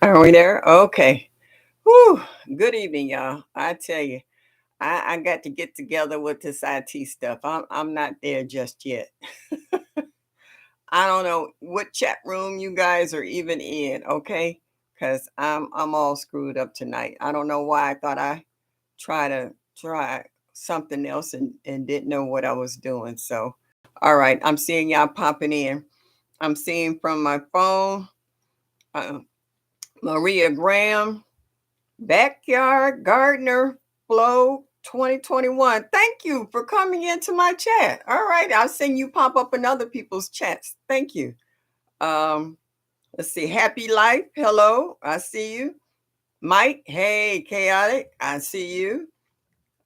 Are we there? Okay. Whew. Good evening, y'all. I tell you, I got to get together with this IT stuff. I'm not there just yet. I don't know what chat room you guys are even in, okay? Because I'm all screwed up tonight. I don't know why I thought I try something else and didn't know what I was doing. So all right, I'm seeing y'all popping in. I'm seeing from my phone, uh, Maria Graham. Backyard Gardener Flow 2021. Thank you for coming into my chat. All right, I've seen you pop up in other people's chats. Thank you. Um, let's see. Happy Life. Hello, I see you. Mike, hey, chaotic. I see you.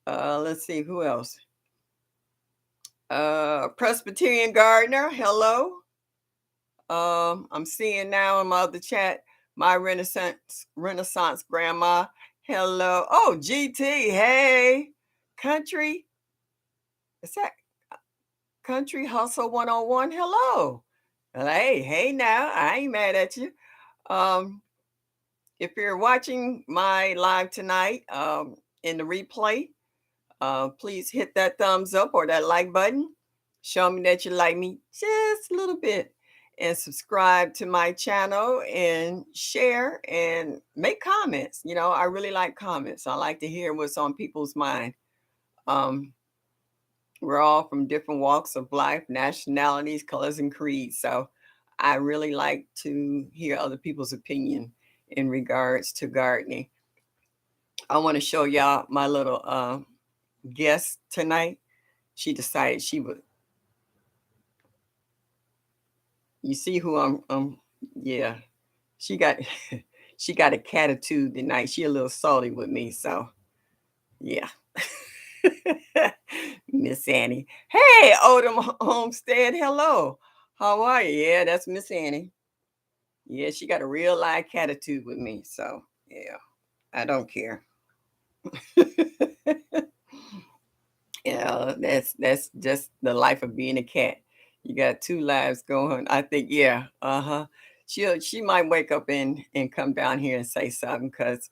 Let's see who else. Presbyterian Gardener. Hello. I'm seeing now in my other chat, my Renaissance grandma. Hello. Oh, GT. Hey. Country. Is that Country Hustle 101? Hello. Hey now. I ain't mad at you. Um, if you're watching my live tonight, in the replay, please hit that thumbs up or that like button. Show me that you like me just a little bit. And subscribe to my channel and share and make comments. You know, I really like comments. I like to hear what's on people's mind. Um, we're all from different walks of life, nationalities, colors, and creeds. So I really like to hear other people's opinion in regards to gardening. I want to show y'all my little guest tonight. She decided she would. You see who yeah. She got she got a catitude tonight. She a little salty with me, so yeah. Miss Annie. Hey, Odom Homestead. Hello. How are you? Yeah, that's Miss Annie. Yeah, she got a real live catitude with me. So yeah, I don't care. Yeah, that's just the life of being a cat. You got two lives going. I think, yeah, uh-huh. She might wake up and come down here and say something because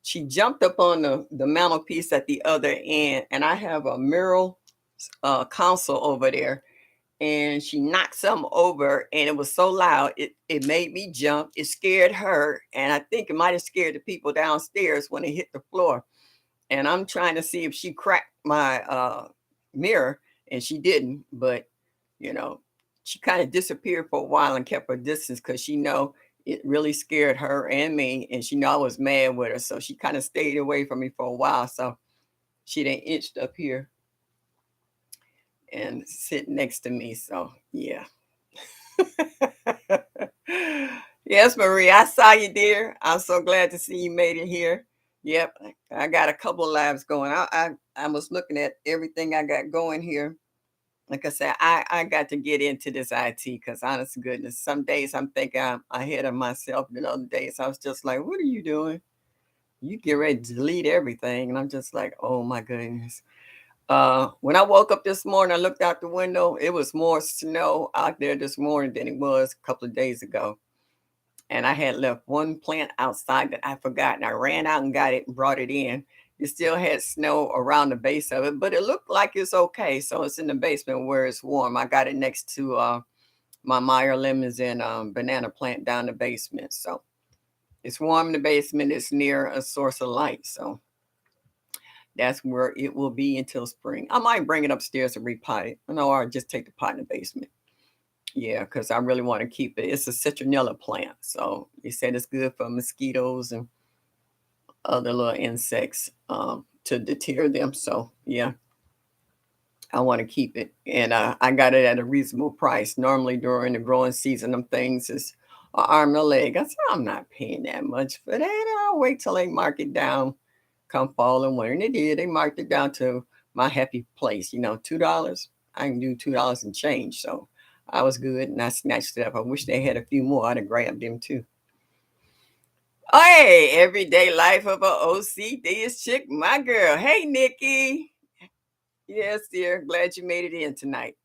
she jumped up on the mantelpiece at the other end, and I have a mural console over there, and she knocked something over, and it was so loud it made me jump. It scared her, and I think it might have scared the people downstairs when it hit the floor. And I'm trying to see if she cracked my mirror, and she didn't. But you know, she kind of disappeared for a while and kept her distance because she know it really scared her and me, and she know I was mad with her, so she kind of stayed away from me for a while. So she done inched up here and sit next to me. So yeah. Yes, Marie, I saw you, dear. I'm so glad to see you made it here. Yep, I got a couple of labs going. I was looking at everything I got going here. Like I said, I got to get into this IT because, honest to goodness, some days I'm thinking I'm ahead of myself, and other days I was just like, "What are you doing? You get ready to delete everything," and I'm just like, "Oh my goodness." When I woke up this morning, I looked out the window. It was more snow out there this morning than it was a couple of days ago. And I had left one plant outside that I forgot, and I ran out and got it and brought it in. It still had snow around the base of it, but it looked like it's okay. So it's in the basement where it's warm. I got it next to my Meyer lemons and banana plant down the basement. So it's warm in the basement. It's near a source of light. So that's where it will be until spring. I might bring it upstairs and repot it. No, or just take the pot in the basement. Yeah, because I really want to keep it. It's a citronella plant. So they said it's good for mosquitoes and other little insects to deter them. So yeah, I want to keep it. And I got it at a reasonable price. Normally during the growing season, them things is an arm and a leg. I said, I'm not paying that much for that. I'll wait till they mark it down come fall and winter. And they did. They marked it down to my happy place. You know, $2. I can do $2 and change. So I was good and I snatched it up. I wish they had a few more. I'd have grabbed them too. Oh, hey, everyday life of a OCD is chick, my girl. Hey, Nikki. Yes, dear. Glad you made it in tonight.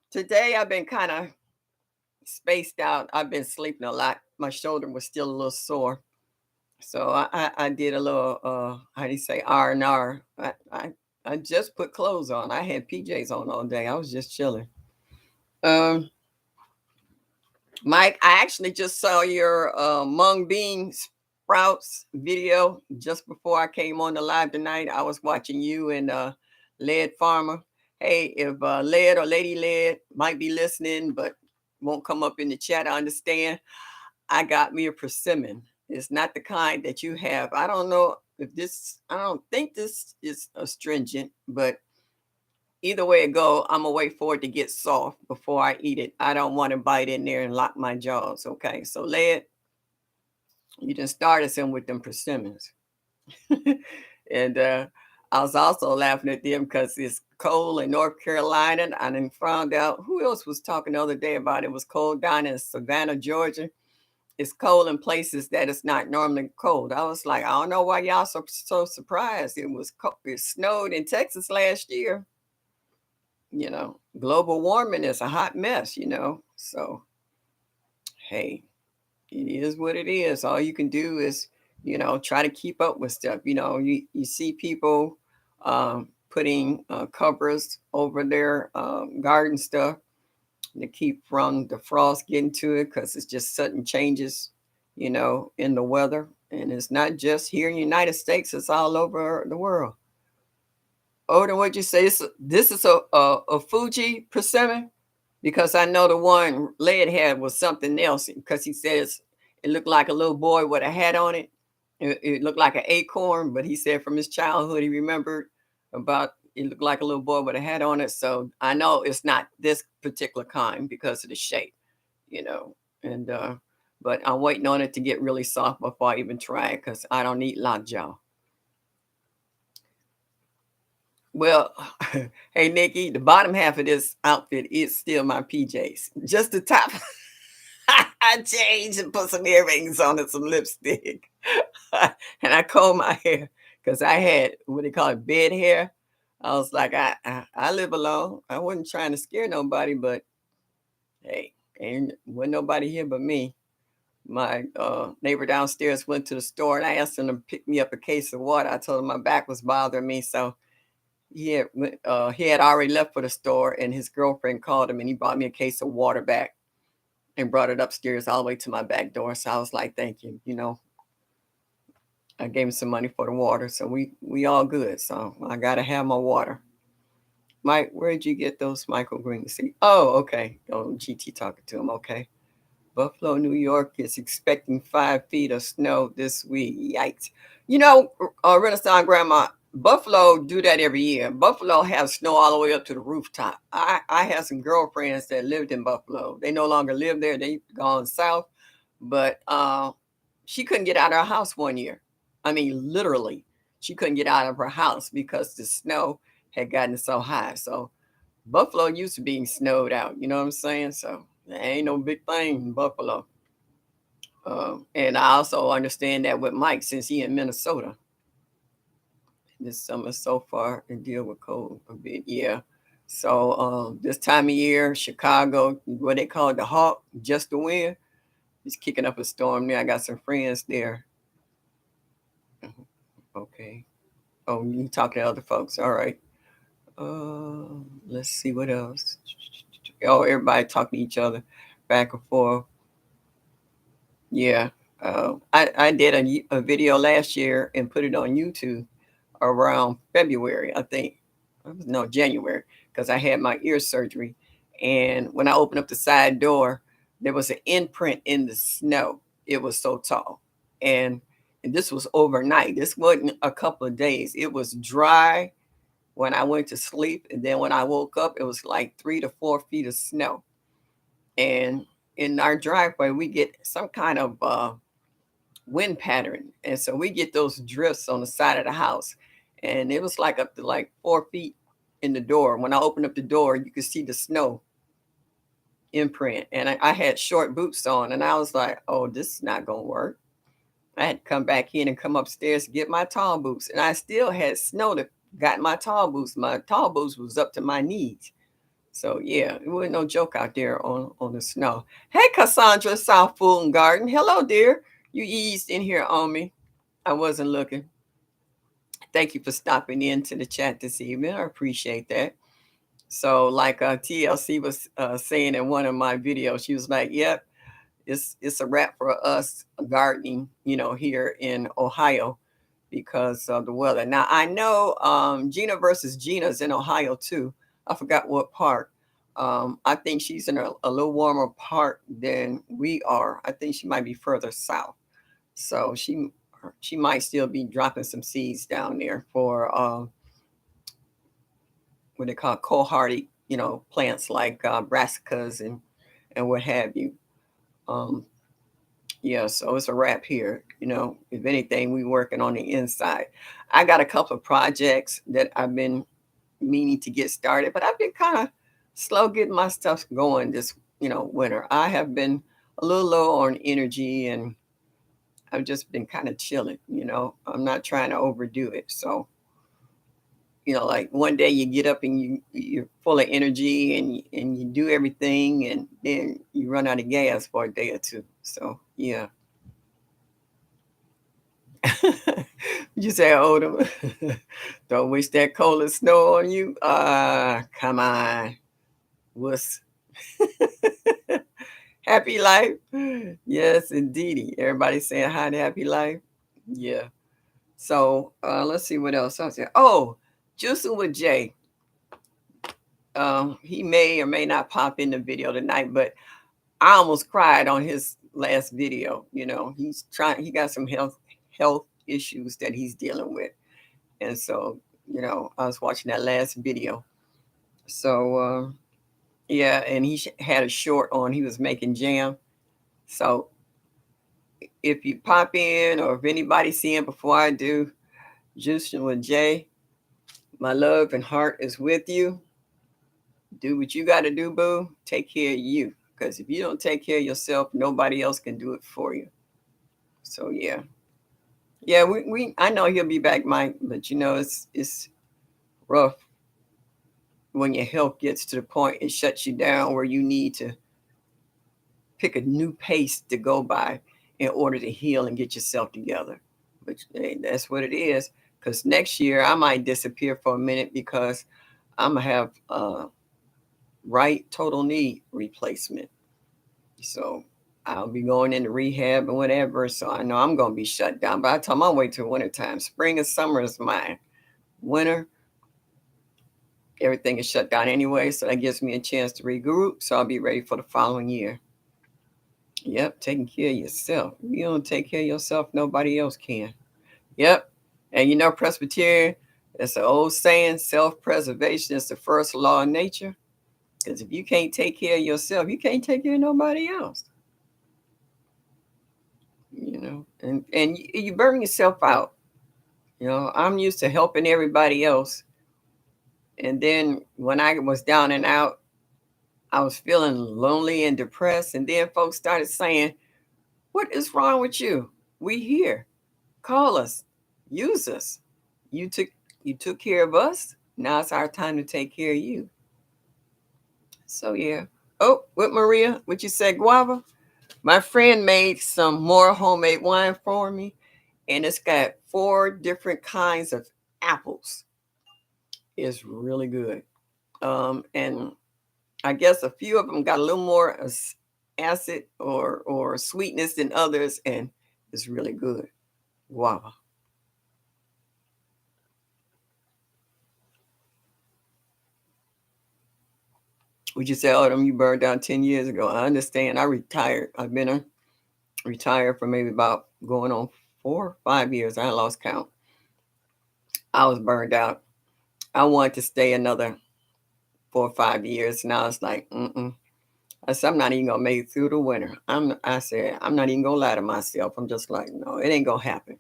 Today I've been kind of spaced out. I've been sleeping a lot my shoulder was still a little sore. So I did a little how do you say R&R. I just put clothes on. I had PJs on all day. I was just chilling. Um, Mike, I actually just saw your mung bean sprouts video just before I came on the live tonight. I was watching you and Led Farmer. Hey, if Led or Lady Led might be listening, but won't come up in the chat, I understand. I got me a persimmon. It's not the kind that you have. I don't know if this, I don't think this is astringent, but either way it go, I'm gonna wait for it to get soft before I eat it. I don't want to bite in there and lock my jaws. Okay, so Led, you done started some with them persimmons. And I was also laughing at them because it's cold in North Carolina. I then found out who else was talking the other day about it was cold down in Savannah, Georgia. It's cold in places that it's not normally cold. I was like, I don't know why y'all so surprised. It was cold. It snowed in Texas last year. Global warming is a hot mess. So hey, it is what it is. All you can do is, try to keep up with stuff. You see people putting covers over their garden stuff to keep from the frost getting to it because it's just sudden changes, in the weather. And it's not just here in the United States, it's all over the world. Odin, what'd you say? This is a Fuji persimmon? Because I know the one Led had was something else because he says it looked like a little boy with a hat on it. It looked like an acorn, but he said from his childhood he remembered about it looked like a little boy with a hat on it. So I know it's not this particular kind because of the shape, you know. And but I'm waiting on it to get really soft before I even try it because I don't eat lockjaw. Well, hey Nikki, the bottom half of this outfit is still my PJs. Just the top, I changed and put some earrings on and some lipstick, and I combed my hair because I had what they call it bed hair. I was like, I live alone. I wasn't trying to scare nobody, but hey, ain't wasn't nobody here but me. My neighbor downstairs went to the store and I asked him to pick me up a case of water. I told him my back was bothering me, so he had already left for the store, and his girlfriend called him, and he brought me a case of water back and brought it upstairs all the way to my back door. So I was like, "Thank you." I gave him some money for the water, so we all good. So I gotta have my water. Mike, where'd you get those microgreens? See, oh, okay. Oh, GT talking to him. Okay. Buffalo, New York is expecting 5 feet of snow this week. Yikes. Renaissance Grandma, Buffalo do that every year. Buffalo has snow all the way up to the rooftop. I have some girlfriends that lived in Buffalo. They no longer live there. They've gone south. But she couldn't get out of her house one year. I mean, literally, she couldn't get out of her house because the snow had gotten so high. So Buffalo used to being snowed out. You know what I'm saying? So there ain't no big thing in Buffalo. And I also understand that with Mike since he in Minnesota. This summer so far and deal with cold a bit. Yeah. So this time of year, Chicago, what they call the Hawk, just the wind, is kicking up a storm there. I got some friends there. Okay. Oh, you talking to other folks. All right. Let's see what else. Oh, everybody talking to each other back and forth. Yeah. I did a video last year and put it on YouTube around February, I think. No, January, because I had my ear surgery. And when I opened up the side door, there was an imprint in the snow. It was so tall. And this was overnight. This wasn't a couple of days. It was dry when I went to sleep. And then when I woke up, it was like 3 to 4 feet of snow. And in our driveway, we get some kind of wind pattern. And so we get those drifts on the side of the house. And it was like up to like 4 feet in the door. When I opened up the door, you could see the snow imprint. And I had short boots on. And I was like, oh, this is not going to work. I had to come back in and come upstairs to get my tall boots. And I still had snow that got my tall boots. My tall boots was up to my knees. So yeah, it wasn't no joke out there on the snow. Hey, Cassandra, South Fulton Garden. Hello, dear. You eased in here on me. I wasn't looking. Thank you for stopping into the chat this evening. I appreciate that. So, like TLC was saying in one of my videos, she was like, "Yep, it's a wrap for us gardening, here in Ohio because of the weather." Now I know Gina versus Gina's in Ohio too. I forgot what part. I think she's in a little warmer part than we are. I think she might be further south, so she might still be dropping some seeds down there for what they call cold hardy, plants like brassicas and what have you. Um, Yeah, so it's a wrap here. If anything, we working on the inside. I got a couple of projects that I've been meaning to get started, but I've been kind of slow getting my stuff going this, winter. I have been a little low on energy and I've just been kind of chilling. I'm not trying to overdo it. So, like one day you get up and you're full of energy and you do everything and then you run out of gas for a day or two. So, yeah. You say, Odom, don't wish that cold and snow on you. Come on. Wuss. Happy life. Yes, indeedy. Everybody saying hi to happy life. Yeah. So let's see what else I said. Oh, Juicing with Jay. He may or may not pop in the video tonight, but I almost cried on his last video. He got some health issues that he's dealing with. And so, I was watching that last video. So, yeah, and he had a short on, he was making jam. So, if you pop in or if anybody see him before I do, Juicing with Jay, my love and heart is with you. Do what you got to do, boo. Take care of you. Because if you don't take care of yourself, nobody else can do it for you. So, yeah. Yeah, I know he'll be back, Mike, but it's rough when your health gets to the point it shuts you down where you need to pick a new pace to go by in order to heal and get yourself together. But hey, that's what it is. Because next year I might disappear for a minute because I'm gonna have right total knee replacement. So I'll be going into rehab and whatever. So I know I'm gonna be shut down. By the time I wait till winter time, spring and summer is mine. Winter, everything is shut down anyway. So that gives me a chance to regroup. So I'll be ready for the following year. Yep, taking care of yourself. If you don't take care of yourself, nobody else can. Yep. And Presbyterian, it's an old saying, self-preservation is the first law of nature. Because if you can't take care of yourself, you can't take care of nobody else. And you burn yourself out. I'm used to helping everybody else. And then when I was down and out, I was feeling lonely and depressed. And then folks started saying, "What is wrong with you? We here. Call us, use us. You took you took care of us. Now it's our time to take care of you." So yeah. Oh, what Maria? What you said, guava? My friend made some more homemade wine for me, and it's got 4 different kinds of apples. It's really good. And I guess a few of them got a little more acid or sweetness than others, and it's really good. Guava. Would you say, Autumn, you burned down 10 years ago? I understand. I retired. I've been retired for maybe about going on 4 or 5 years. I lost count. I was burned out. I wanted to stay another 4 or 5 years. Now it's like, mm-mm. I said, I'm not even gonna make it through the winter. I said, I'm not even gonna lie to myself. I'm just like, no, it ain't gonna happen.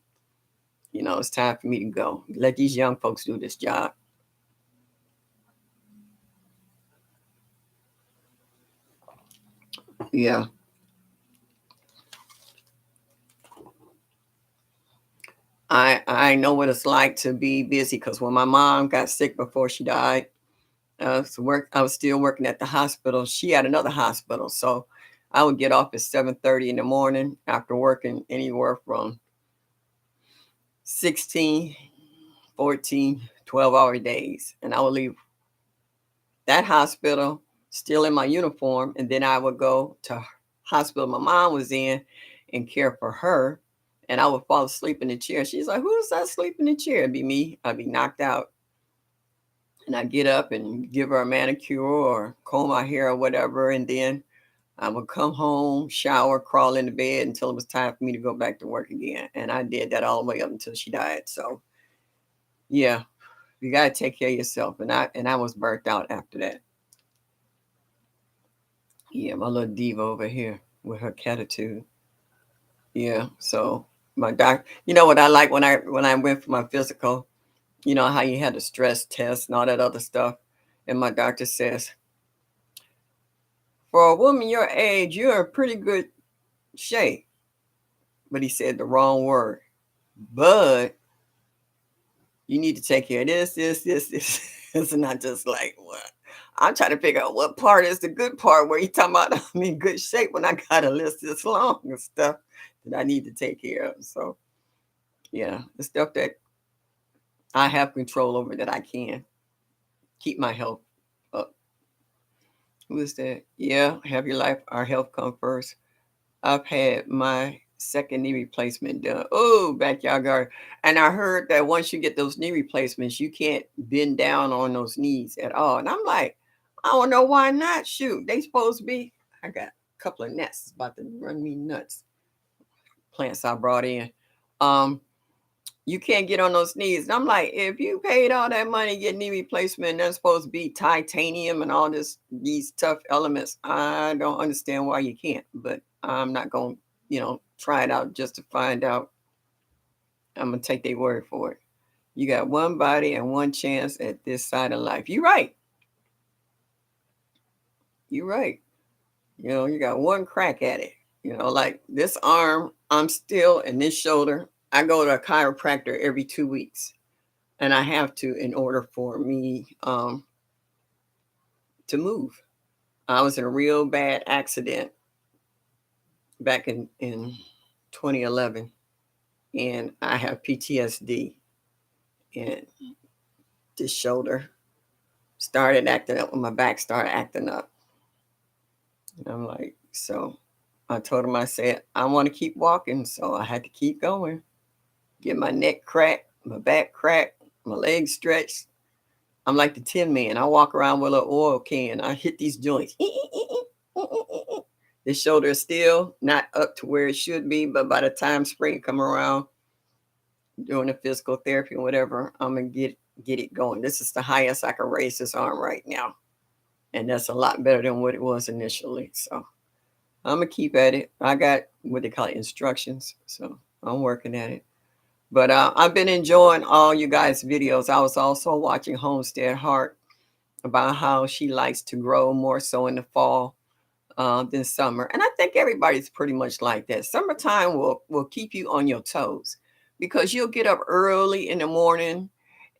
It's time for me to go. Let these young folks do this job. Yeah. I know what it's like to be busy because when my mom got sick before she died, I was still working at the hospital. She had another hospital, so I would get off at 7:30 in the morning after working anywhere from 16, 14, 12-hour days, and I would leave that hospital still in my uniform, and then I would go to hospital my mom was in and care for her, and I would fall asleep in the chair. She's like, "Who's that sleeping in the chair?" It'd be me. I'd be knocked out, and I'd get up and give her a manicure or comb my hair or whatever, and then I would come home, shower, crawl into bed until it was time for me to go back to work again. And I did that all the way up until she died. So yeah, you gotta take care of yourself. And I was burnt out after that. Yeah, my little diva over here with her catitude. Yeah. So my doc, you know what I like when I went for my physical, you know how you had the stress test and all that other stuff. And my doctor says, for a woman your age, you're in pretty good shape. But he said the wrong word. But you need to take care of this. It's not just like what I'm trying to figure out what part is the good part where you talking about I'm in good shape when I got a list this long of stuff that I need to take care of. So yeah, the stuff that I have control over that I can keep my health up. Who is that? Yeah, have your life, our health come first. I've had my second knee replacement done. Oh, backyard garden. And I heard that once you get those knee replacements, you can't bend down on those knees at all. And I'm like, I don't know why not. Shoot, they supposed to be. I got a couple of nests about to run me nuts. Plants I brought in. Um, you can't get on those knees. And I'm like, if you paid all that money to get knee replacement, that's supposed to be titanium and all these tough elements. I don't understand why you can't, but I'm not gonna, try it out just to find out. I'm gonna take their word for it. You got one body and one chance at this side of life. You're right. You're right. You got one crack at it. Like this arm, I'm still, and this shoulder, I go to a chiropractor every 2 weeks. And I have to in order for me to move. I was in a real bad accident back in 2011, and I have PTSD, and this shoulder started acting up when my back started acting up. And I'm like, so I told him, I said, I want to keep walking, so I had to keep going. Get my neck cracked, my back cracked, my legs stretched. I'm like the Tin Man. I walk around with an oil can. I hit these joints. The shoulder is still not up to where it should be, but by the time spring come around, doing the physical therapy and whatever, I'm gonna get it going. This is the highest I can raise this arm right now, and that's a lot better than what it was initially. So I'm gonna keep at it. I got what they call it, instructions, so I'm working at it. But I've been enjoying all you guys' videos. I was also watching Homestead Heart about how she likes to grow more so in the fall than summer. And I think everybody's pretty much like that. Summertime will keep you on your toes because you'll get up early in the morning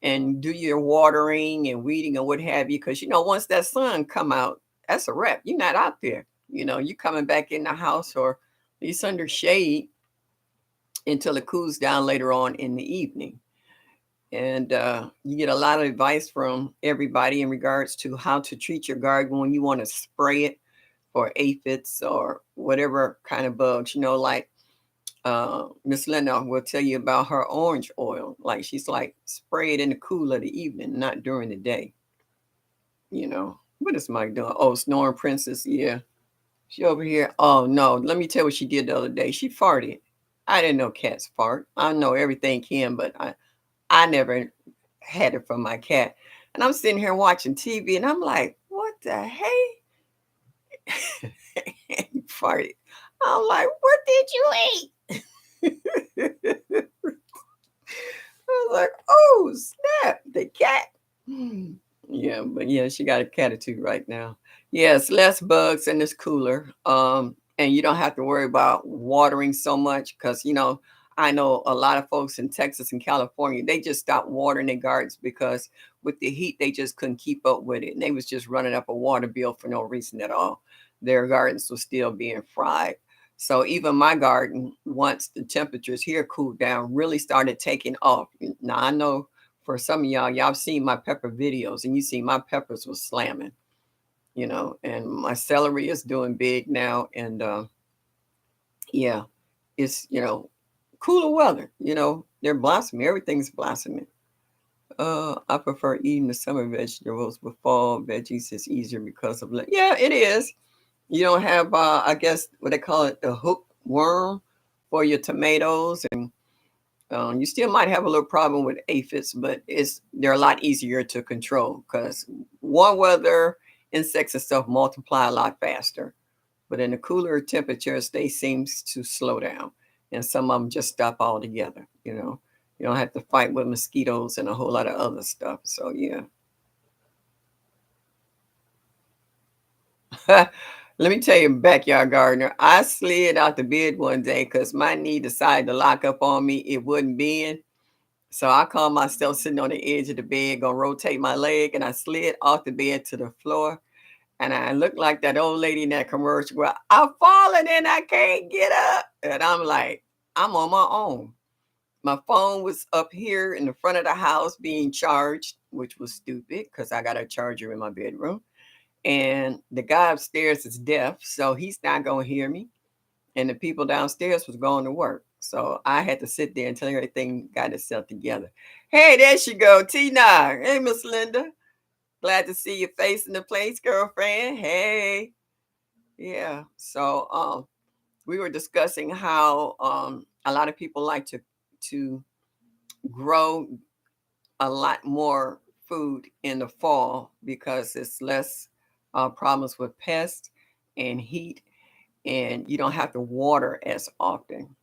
and do your watering and weeding and what have you. Because once that sun come out, that's a wrap. You're not out there. You coming back in the house or at least under shade until it cools down later on in the evening. And you get a lot of advice from everybody in regards to how to treat your garden when you want to spray it for aphids or whatever kind of bugs. Like Miss Linda will tell you about her orange oil. Like she's like, spray it in the cool of the evening, not during the day. What is Mike doing? Oh, Snoring Princess. Yeah. She over here. Oh no, let me tell you what she did the other day. She farted. I didn't know cats fart. I know everything can, but I never had it from my cat. And I'm sitting here watching TV and I'm like, what the hey? He farted. I'm like, what did you eat? I was like, oh snap, the cat. Yeah, but yeah, she got a catitude right now. Yes, less bugs and it's cooler. And you don't have to worry about watering so much because I know a lot of folks in Texas and California, they just stopped watering their gardens because with the heat, they just couldn't keep up with it. And they was just running up a water bill for no reason at all. Their gardens were still being fried. So even my garden, once the temperatures here cooled down, really started taking off. Now I know for some of y'all have seen my pepper videos and you see my peppers was slamming, and my celery is doing big now. And yeah, it's, cooler weather, they're blossoming. Everything's blossoming. I prefer eating the summer vegetables, but fall veggies is easier because of yeah, it is. You don't have I guess what they call it, the hook worm for your tomatoes, and you still might have a little problem with aphids, but they're a lot easier to control because warm weather insects and stuff multiply a lot faster. But in the cooler temperatures, they seems to slow down, and some of them just stop altogether. You don't have to fight with mosquitoes and a whole lot of other stuff. So yeah. Let me tell you, backyard gardener, I slid out the bed one day because my knee decided to lock up on me. It wouldn't bend. So I caught myself sitting on the edge of the bed, gonna rotate my leg, and I slid off the bed to the floor. And I looked like that old lady in that commercial where I'm falling and I can't get up. And I'm like, I'm on my own. My phone was up here in the front of the house being charged, which was stupid because I got a charger in my bedroom. And the guy upstairs is deaf, so he's not going to hear me. And the people downstairs was going to work. So I had to sit there until everything got itself together. Hey, there she go, Tina. Hey, Miss Linda. Glad to see your face in the place, girlfriend. Hey. Yeah. So we were discussing how a lot of people like to grow a lot more food in the fall because it's less problems with pests and heat, and you don't have to water as often.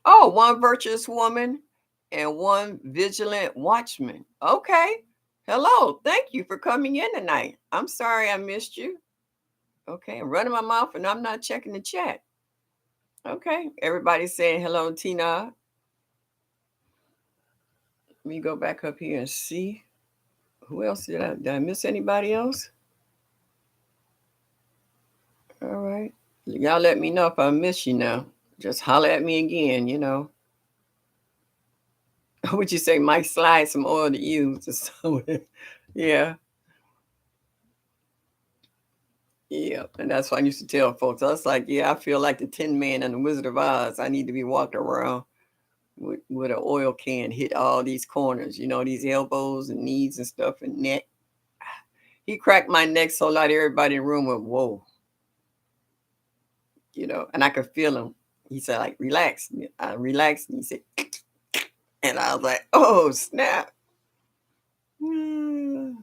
Oh, one virtuous woman and one vigilant watchman. Okay. Hello. Thank you for coming in tonight. I'm sorry I missed you. Okay. I'm running my mouth and I'm not checking the chat. Okay. Everybody's saying hello, Tina. Let me go back up here and see. Who else did I miss anybody else? All right. Y'all let me know if I miss you now. Just holler at me again. Would you say Mike slide some oil to you? Yeah. Yeah. And that's why I used to tell folks. I was like, yeah, I feel like the Tin Man and the Wizard of Oz. I need to be walking around with an oil can, hit all these corners, these elbows and knees and stuff and neck. He cracked my neck so loud everybody in the room went, whoa, and I could feel him. He said, like, relax. I relaxed. And he said, and I was like, oh, snap. Mm.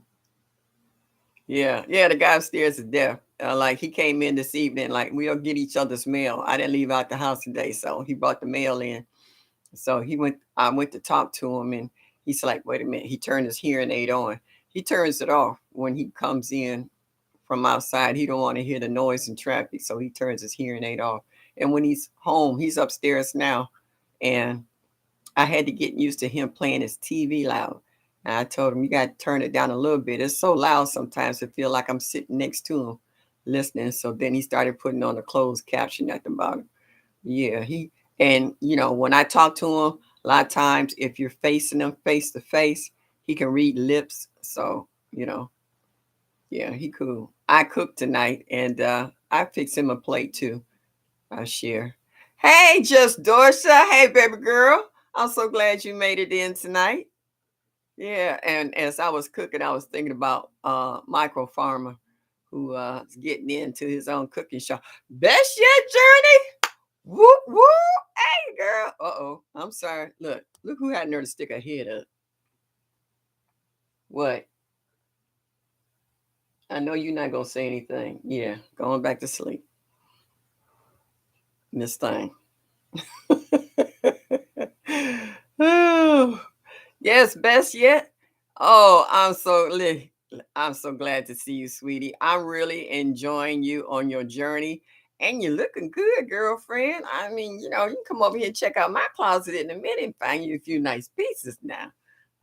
Yeah. Yeah. The guy upstairs is deaf. Like, he came in this evening, like, we don't get each other's mail. I didn't leave out the house today. So he brought the mail in. So I went to talk to him and he's like, wait a minute. He turned his hearing aid on. He turns it off when he comes in from outside. He don't want to hear the noise and traffic, so he turns his hearing aid off. And when he's home, he's upstairs now, and I had to get used to him playing his TV loud. And I told him, you got to turn it down a little bit. It's so loud sometimes I feel like I'm sitting next to him listening. So then he started putting on the closed caption at the bottom. Yeah, and when I talk to him, a lot of times if you're facing him face to face, he can read lips. So, yeah, he cool. I cooked tonight and I fixed him a plate too. I share. Hey, just Dorsha. Hey, baby girl. I'm so glad you made it in tonight. Yeah, and as I was cooking, I was thinking about Micro Farmer who is getting into his own cooking show. Best yet journey. Whoop whoop. Hey girl. Uh-oh. I'm sorry. Look who had nerve to stick her head up. What? I know you're not gonna say anything. Yeah, going back to sleep. Miss Thing. Oh, yes, best yet. Oh, I'm so glad to see you, sweetie. I'm really enjoying you on your journey. And you're looking good, girlfriend. I mean, you can come over here and check out my closet in a minute and find you a few nice pieces now.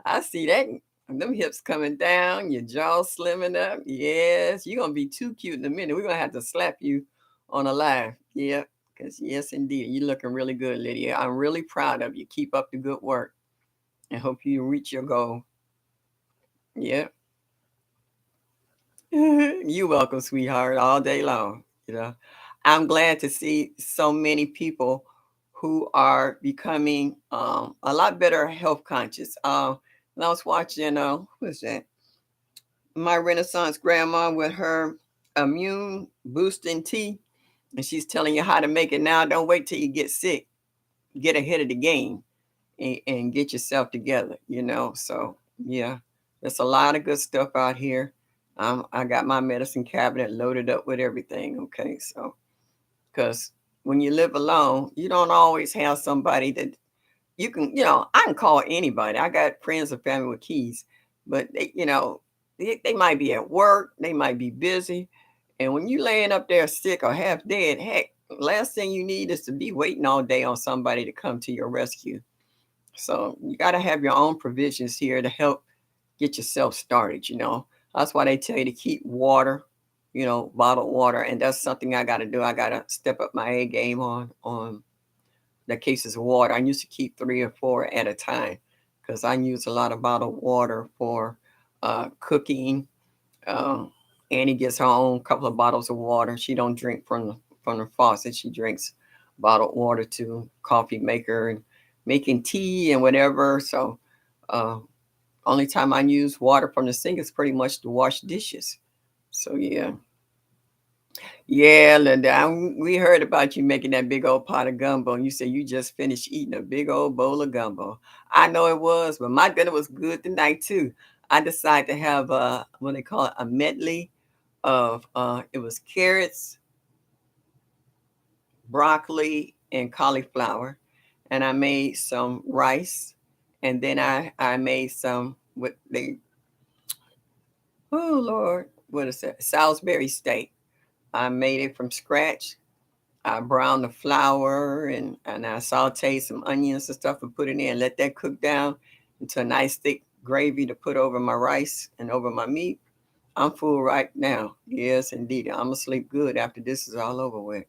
I see that. Them hips coming down, your jaw slimming up. Yes, you're gonna be too cute in a minute. We're gonna have to slap you on a live. Yeah, because yes, indeed, you're looking really good, Lydia. I'm really proud of you. Keep up the good work and hope you reach your goal. Yeah. You're welcome, sweetheart, all day long. I'm glad to see so many people who are becoming a lot better health conscious. And I was watching, who is that? My Renaissance grandma with her immune boosting tea, and she's telling you how to make it now. Don't wait till you get sick. Get ahead of the game and get yourself together. So, yeah, there's a lot of good stuff out here. I got my medicine cabinet loaded up with everything. Okay, so because when you live alone, you don't always have somebody that I can call anybody. I got friends and family with keys, but they might be at work, they might be busy. And when you laying up there sick or half dead, heck, last thing you need is to be waiting all day on somebody to come to your rescue. So you got to have your own provisions here to help get yourself started. That's why they tell you to keep water, bottled water. And that's something I got to do. I got to step up my A game on the cases of water. I used to keep 3 or 4 at a time because I use a lot of bottled water for cooking. Um, Annie gets her own couple of bottles of water. She don't drink from the faucet. She drinks bottled water to coffee maker and making tea and whatever. So uh, only time I use water from the sink is pretty much to wash dishes. So yeah. Yeah, Linda, we heard about you making that big old pot of gumbo, and you said you just finished eating a big old bowl of gumbo. I know it was, but my dinner was good tonight too. I decided to have what they call it, a medley of it was carrots, broccoli, and cauliflower, and I made some rice, and then I made some what they oh Lord, what is that? Salisbury steak. I made it from scratch. I brown the flour and I sauteed some onions and stuff and put it in. Let that cook down into a nice thick gravy to put over my rice and over my meat. I'm full right now. Yes, indeed. I'm gonna sleep good after this is all over with.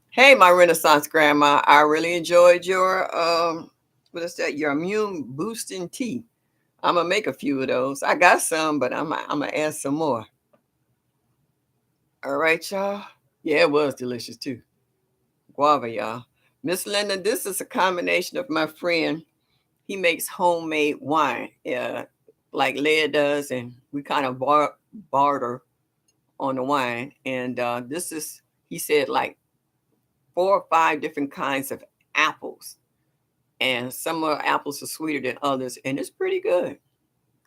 Hey, my Renaissance grandma, I really enjoyed your what is that? Your immune boosting tea. I'm gonna make a few of those. I got some, but I'm gonna add some more. All right, y'all. Yeah, it was delicious too. Guava, y'all. Miss Linda, this is a combination of my friend. He makes homemade wine, like Leah does, and we kind of barter on the wine. And this is, he said, like 4 or 5 different kinds of apples. And some of the apples are sweeter than others, and it's pretty good.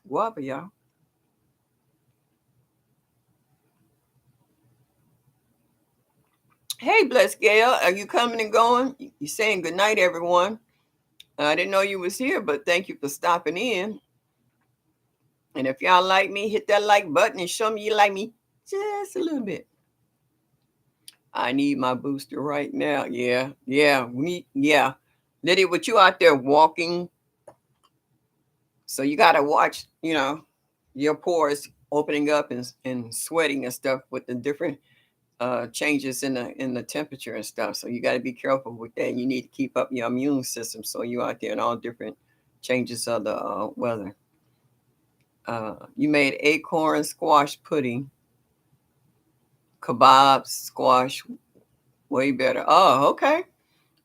Guava, y'all. Hey, Bless Gail, are you coming and going? You saying good night, everyone. I didn't know you was here, but thank you for stopping in. And if y'all like me, hit that like button and show me you like me just a little bit. I need my booster right now. Yeah, yeah, yeah. Lydia, with you out there walking, so you gotta watch, your pores opening up and sweating and stuff with the different changes in the temperature and stuff. So you gotta be careful with that. You need to keep up your immune system so you out there in all different changes of the weather. You made acorn squash pudding, kebabs, squash, way better. Oh, okay.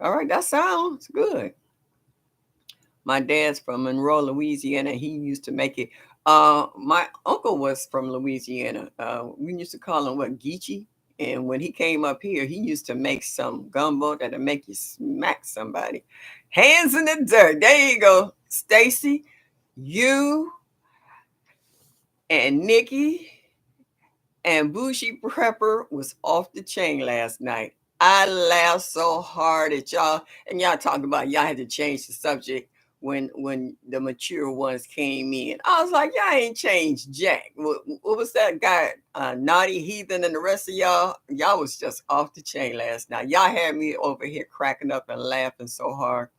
All right, that sounds good. My dad's from Monroe, Louisiana. He used to make it. My uncle was from Louisiana. We used to call him what Geechee. And when he came up here, he used to make some gumbo that'll make you smack somebody. Hands in the dirt. There you go, Stacy. You and Nikki and Bushy Prepper was off the chain last night. I laughed so hard at y'all, and y'all talking about y'all had to change the subject. when the mature ones came in. I was like, y'all ain't changed jack. What was that guy? Naughty Heathen and the rest of y'all. Y'all was just off the chain last night. Y'all had me over here cracking up and laughing so hard.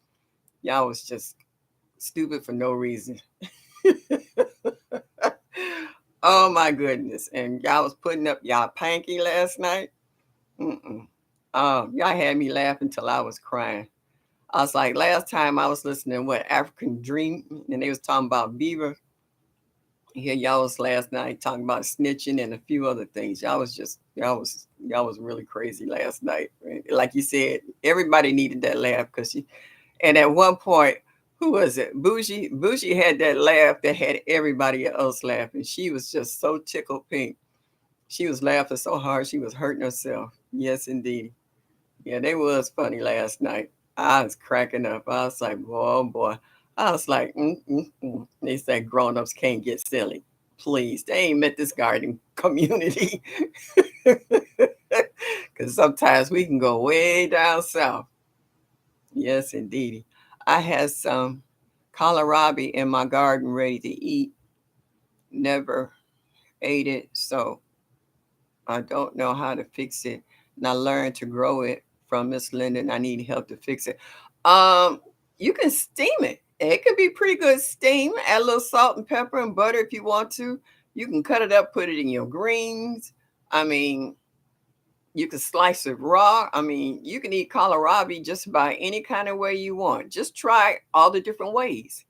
Y'all was just stupid for no reason. Oh my goodness. And y'all was putting up y'all panky last night. Mm-mm. Y'all had me laughing till I was crying. I was like, last time I was listening to what African Dream, and they was talking about Beaver. Here y'all was last night talking about snitching and a few other things. Y'all was really crazy last night. Like you said, everybody needed that laugh because and at one point, who was it? Bougie. Bougie had that laugh that had everybody else laughing. She was just so tickled pink. She was laughing so hard she was hurting herself. Yes, indeed. Yeah, they was funny last night. I was cracking up. I was like, boy, oh boy. I was like, They said grown-ups can't get silly. Please, they ain't met this garden community. Because sometimes we can go way down south. Yes, indeed. I had some kohlrabi in my garden ready to eat. Never ate it, so I don't know how to fix it. And I learned to grow it from Miss Linda, and I need help to fix it. Um, you can steam it. It could be pretty good steam. Add a little salt and pepper and butter if you want to. You can cut it up, put it in your greens. I mean, you can slice it raw. I mean, you can eat kohlrabi just about any kind of way you want. Just try all the different ways.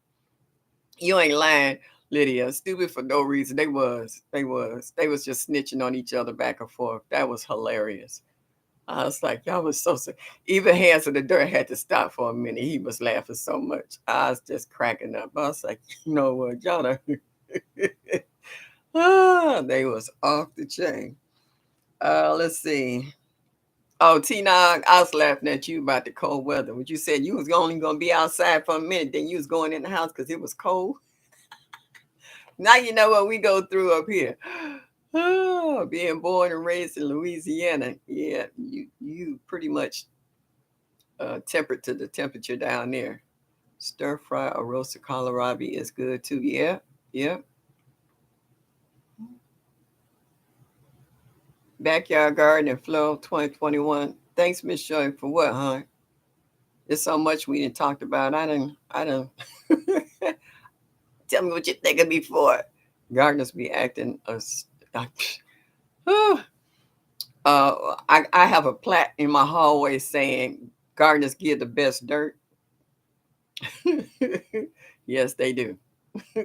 You ain't lying, Lydia. Stupid for no reason. They was just snitching on each other back and forth. That was hilarious. I was like, y'all was so sick. Even Hands of the Dirt had to stop for a minute. He was laughing so much. I was just cracking up. I was like, you know what, y'all are they was off the chain. Let's see. Oh, Tina, I was laughing at you about the cold weather. When you said you was only gonna be outside for a minute, then you was going in the house because it was cold. Now you know what we go through up here. Oh, being born and raised in Louisiana, yeah, you pretty much tempered to the temperature down there. Stir fry or roasted kohlrabi is good too. Yeah, yeah. Backyard garden and flow 2021. Thanks, Miss Joy, for what, huh? There's so much we didn't talked about. I don't. Tell me what you think of before. Gardeners be acting us. I have a plaque in my hallway saying gardeners give the best dirt. Yes, they do.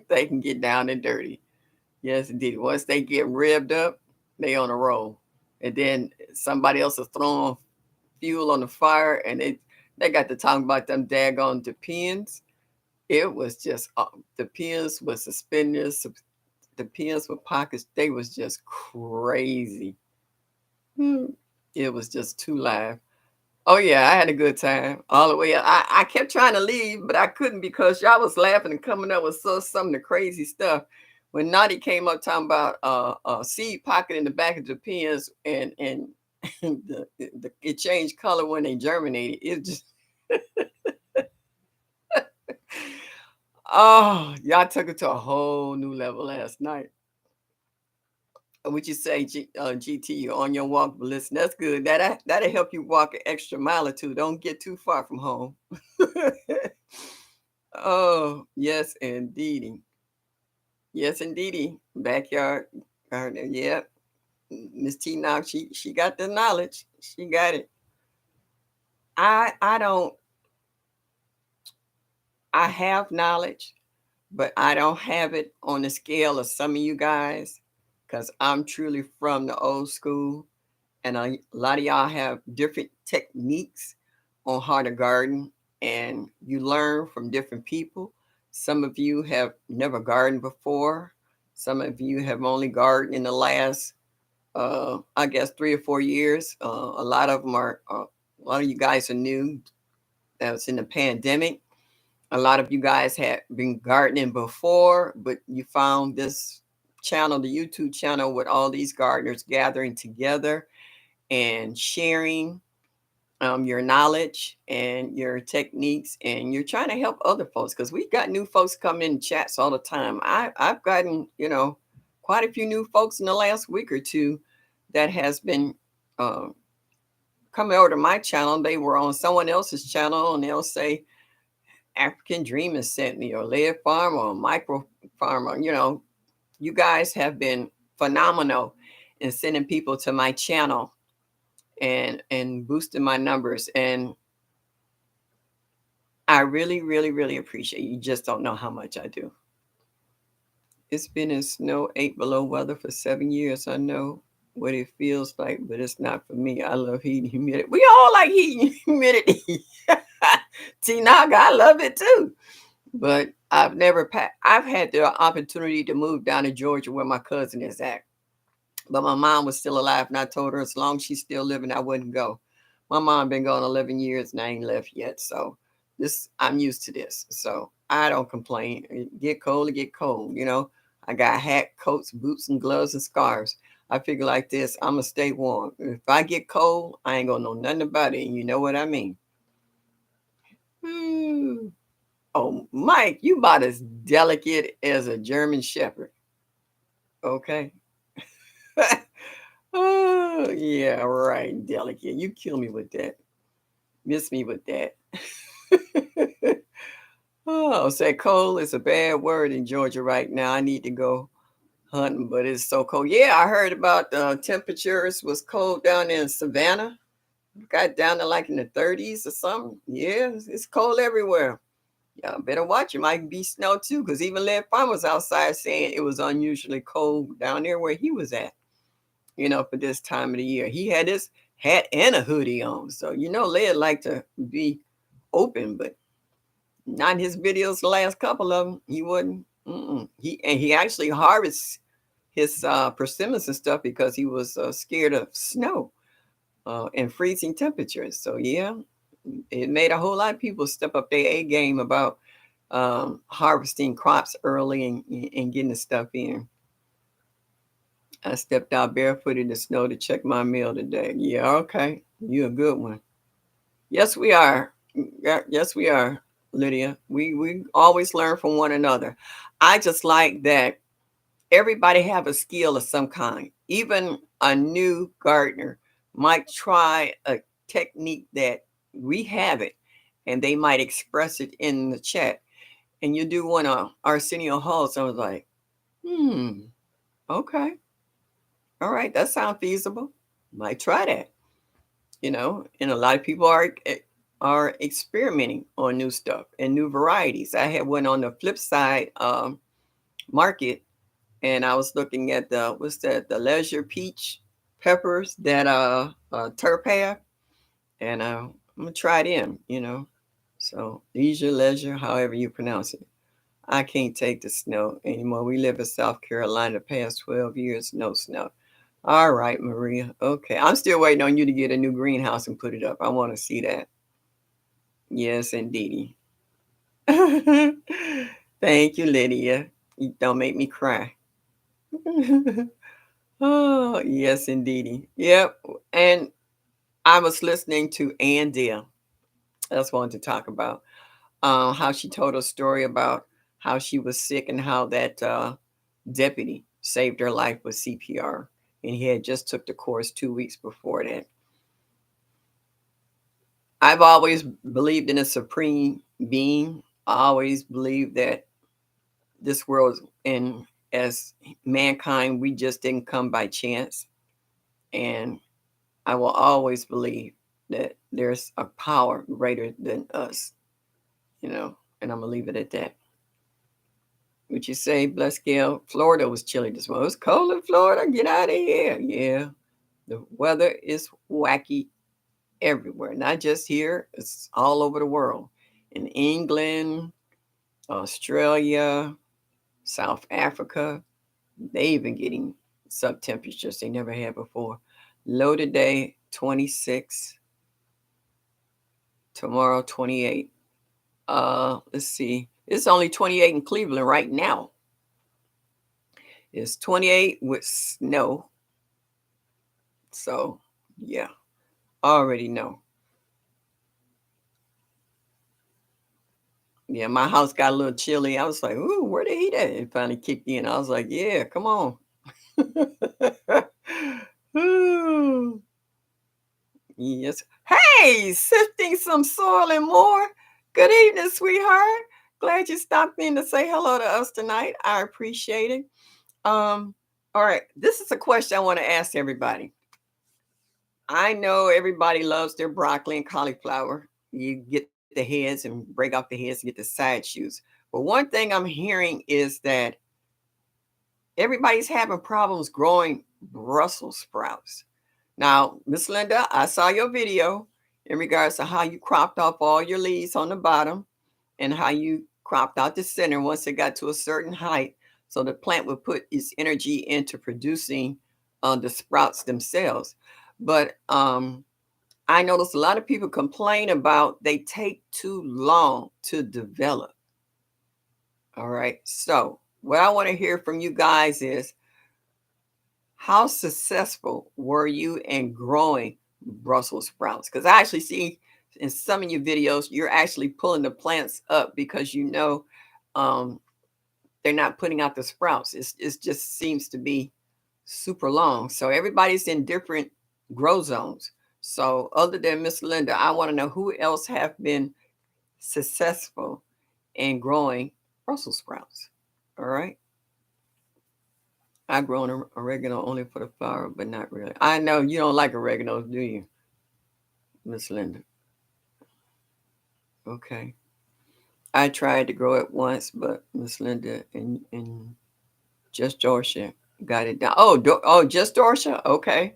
They can get down and dirty. Yes, indeed. Once they get revved up, they on a roll. And then somebody else is throwing fuel on the fire, and they got to talk about them daggone depends. It was just the pins with suspenders, the pins with pockets. They was just crazy. Hmm. It was just too live. Oh yeah, I had a good time all the way. I kept trying to leave, but I couldn't because y'all was laughing and coming up with some of the crazy stuff. When Naughty came up talking about seed pocket in the back of the pins and it changed color when they germinated. It just oh, y'all took it to a whole new level last night. What you say, GT? You're on your walk, but listen, that's good. That'll help you walk an extra mile or two. Don't get too far from home. Oh, yes, indeedy. Yes, indeedy. Backyard gardener. Yeah. Miss T now, she got the knowledge. She got it. I don't I have knowledge, but I don't have it on the scale of some of you guys because I'm truly from the old school. And a lot of y'all have different techniques on how to garden, and you learn from different people. Some of you have never gardened before. Some of you have only gardened in the last, I guess, 3 or 4 years. A lot of you guys are new. That was in the pandemic. A lot of you guys had been gardening before, but you found this channel, the YouTube channel, with all these gardeners gathering together and sharing. your knowledge and your techniques, and you're trying to help other folks because we got new folks coming in chats all the time. I've gotten, quite a few new folks in the last week or two that has been um, coming over to my channel. They were on someone else's channel and they'll say African Dream has sent me, or Lead Farm, or Micro Farmer. You guys have been phenomenal in sending people to my channel and boosting my numbers. And I really, really, really appreciate you. You just don't know how much I do. It's been in snow 8 below weather for 7 years. I know what it feels like, but it's not for me. I love heat and humidity. We all like heat and humidity. Tinaga, I love it too. But I've had the opportunity to move down to Georgia where my cousin is at. But my mom was still alive, and I told her as long as she's still living, I wouldn't go. My mom been gone 11 years and I ain't left yet. So I'm used to this. So I don't complain. Get cold to get cold, I got hat, coats, boots, and gloves and scarves. I figure like this, I'ma stay warm. If I get cold, I ain't gonna know nothing about it. And you know what I mean. Hmm. Oh, Mike, you about as delicate as a German Shepherd. Okay. Oh, yeah, right. Delicate. You kill me with that. Miss me with that. Oh, say cold is a bad word in Georgia right now. I need to go hunting, but it's so cold. Yeah, I heard about the temperatures was cold down in Savannah. Got down to like in the 30s or something. Yeah, it's cold everywhere. Yeah, better watch. It might be snow too, because even Led Farm was outside saying it was unusually cold down there where he was at, for this time of the year. He had his hat and a hoodie on. So, Led like to be open, but not in his videos, the last couple of them. He wouldn't. He actually harvests his persimmons and stuff because he was scared of snow and freezing temperatures. So, yeah, it made a whole lot of people step up their A game about harvesting crops early and getting the stuff in. I stepped out barefoot in the snow to check my mail today. Yeah, okay. You a good one. Yes, we are. Yes, we are, Lydia. We always learn from one another. I just like that everybody have a skill of some kind. Even a new gardener might try a technique that we have it, and they might express it in the chat. And you do one on Arsenio Hall. So I was like, okay. All right, that sounds feasible. Might try that, And a lot of people are experimenting on new stuff and new varieties. I had one on the flip side market, and I was looking at the leisure peach peppers that Terp have, and I'm gonna try them. So leisure, however you pronounce it. I can't take the snow anymore. We live in South Carolina the past 12 years, no snow. All right, Maria. Okay. I'm still waiting on you to get a new greenhouse and put it up. I want to see that. Yes, indeedy. Thank you, Lydia. You don't make me cry. Oh, yes, indeedy. Yep. And I was listening to Andia. That's what I wanted to talk about. How she told a story about how she was sick and how that deputy saved her life with CPR. And he had just took the course 2 weeks before that. I've always believed in a supreme being. I always believed that this world and as mankind, we just didn't come by chance. And I will always believe that there's a power greater than us, and I'm going to leave it at that. Would you say, bless Gail, Florida was chilly this morning? It was cold in Florida. Get out of here. Yeah. The weather is wacky everywhere, not just here, it's all over the world. In England, Australia, South Africa, they even getting sub temperatures they never had before. Low today, 26. Tomorrow, 28. Let's see. It's only 28 in Cleveland right now. It's 28 with snow. So, yeah, already know. Yeah, my house got a little chilly. I was like, "Ooh, where the heat at?" It finally kicked in. I was like, "Yeah, come on." Ooh, yes. Hey, sifting some soil and more. Good evening, sweetheart. Glad you stopped in to say hello to us tonight. I appreciate it. Um, all right. This is a question I want to ask everybody. I know everybody loves their broccoli and cauliflower. You get the heads and break off the heads and get the side shoots. But one thing I'm hearing is that everybody's having problems growing Brussels sprouts. Now, Miss Linda, I saw your video in regards to how you cropped off all your leaves on the bottom and how you cropped out the center once it got to a certain height so the plant would put its energy into producing the sprouts themselves. But I notice a lot of people complain about they take too long to develop. All right. So, what I want to hear from you guys is how successful were you in growing Brussels sprouts? Because I actually see in some of your videos, you're actually pulling the plants up because um, they're not putting out the sprouts. It just seems to be super long. So everybody's in different grow zones. So other than Miss Linda, I want to know who else have been successful in growing Brussels sprouts. All right. I grown oregano only for the flower, but not really. I know you don't like oregano, do you, Miss Linda? Okay. I tried to grow it once, but Miss Linda and just Georgia got it down. Oh, just Georgia. Okay.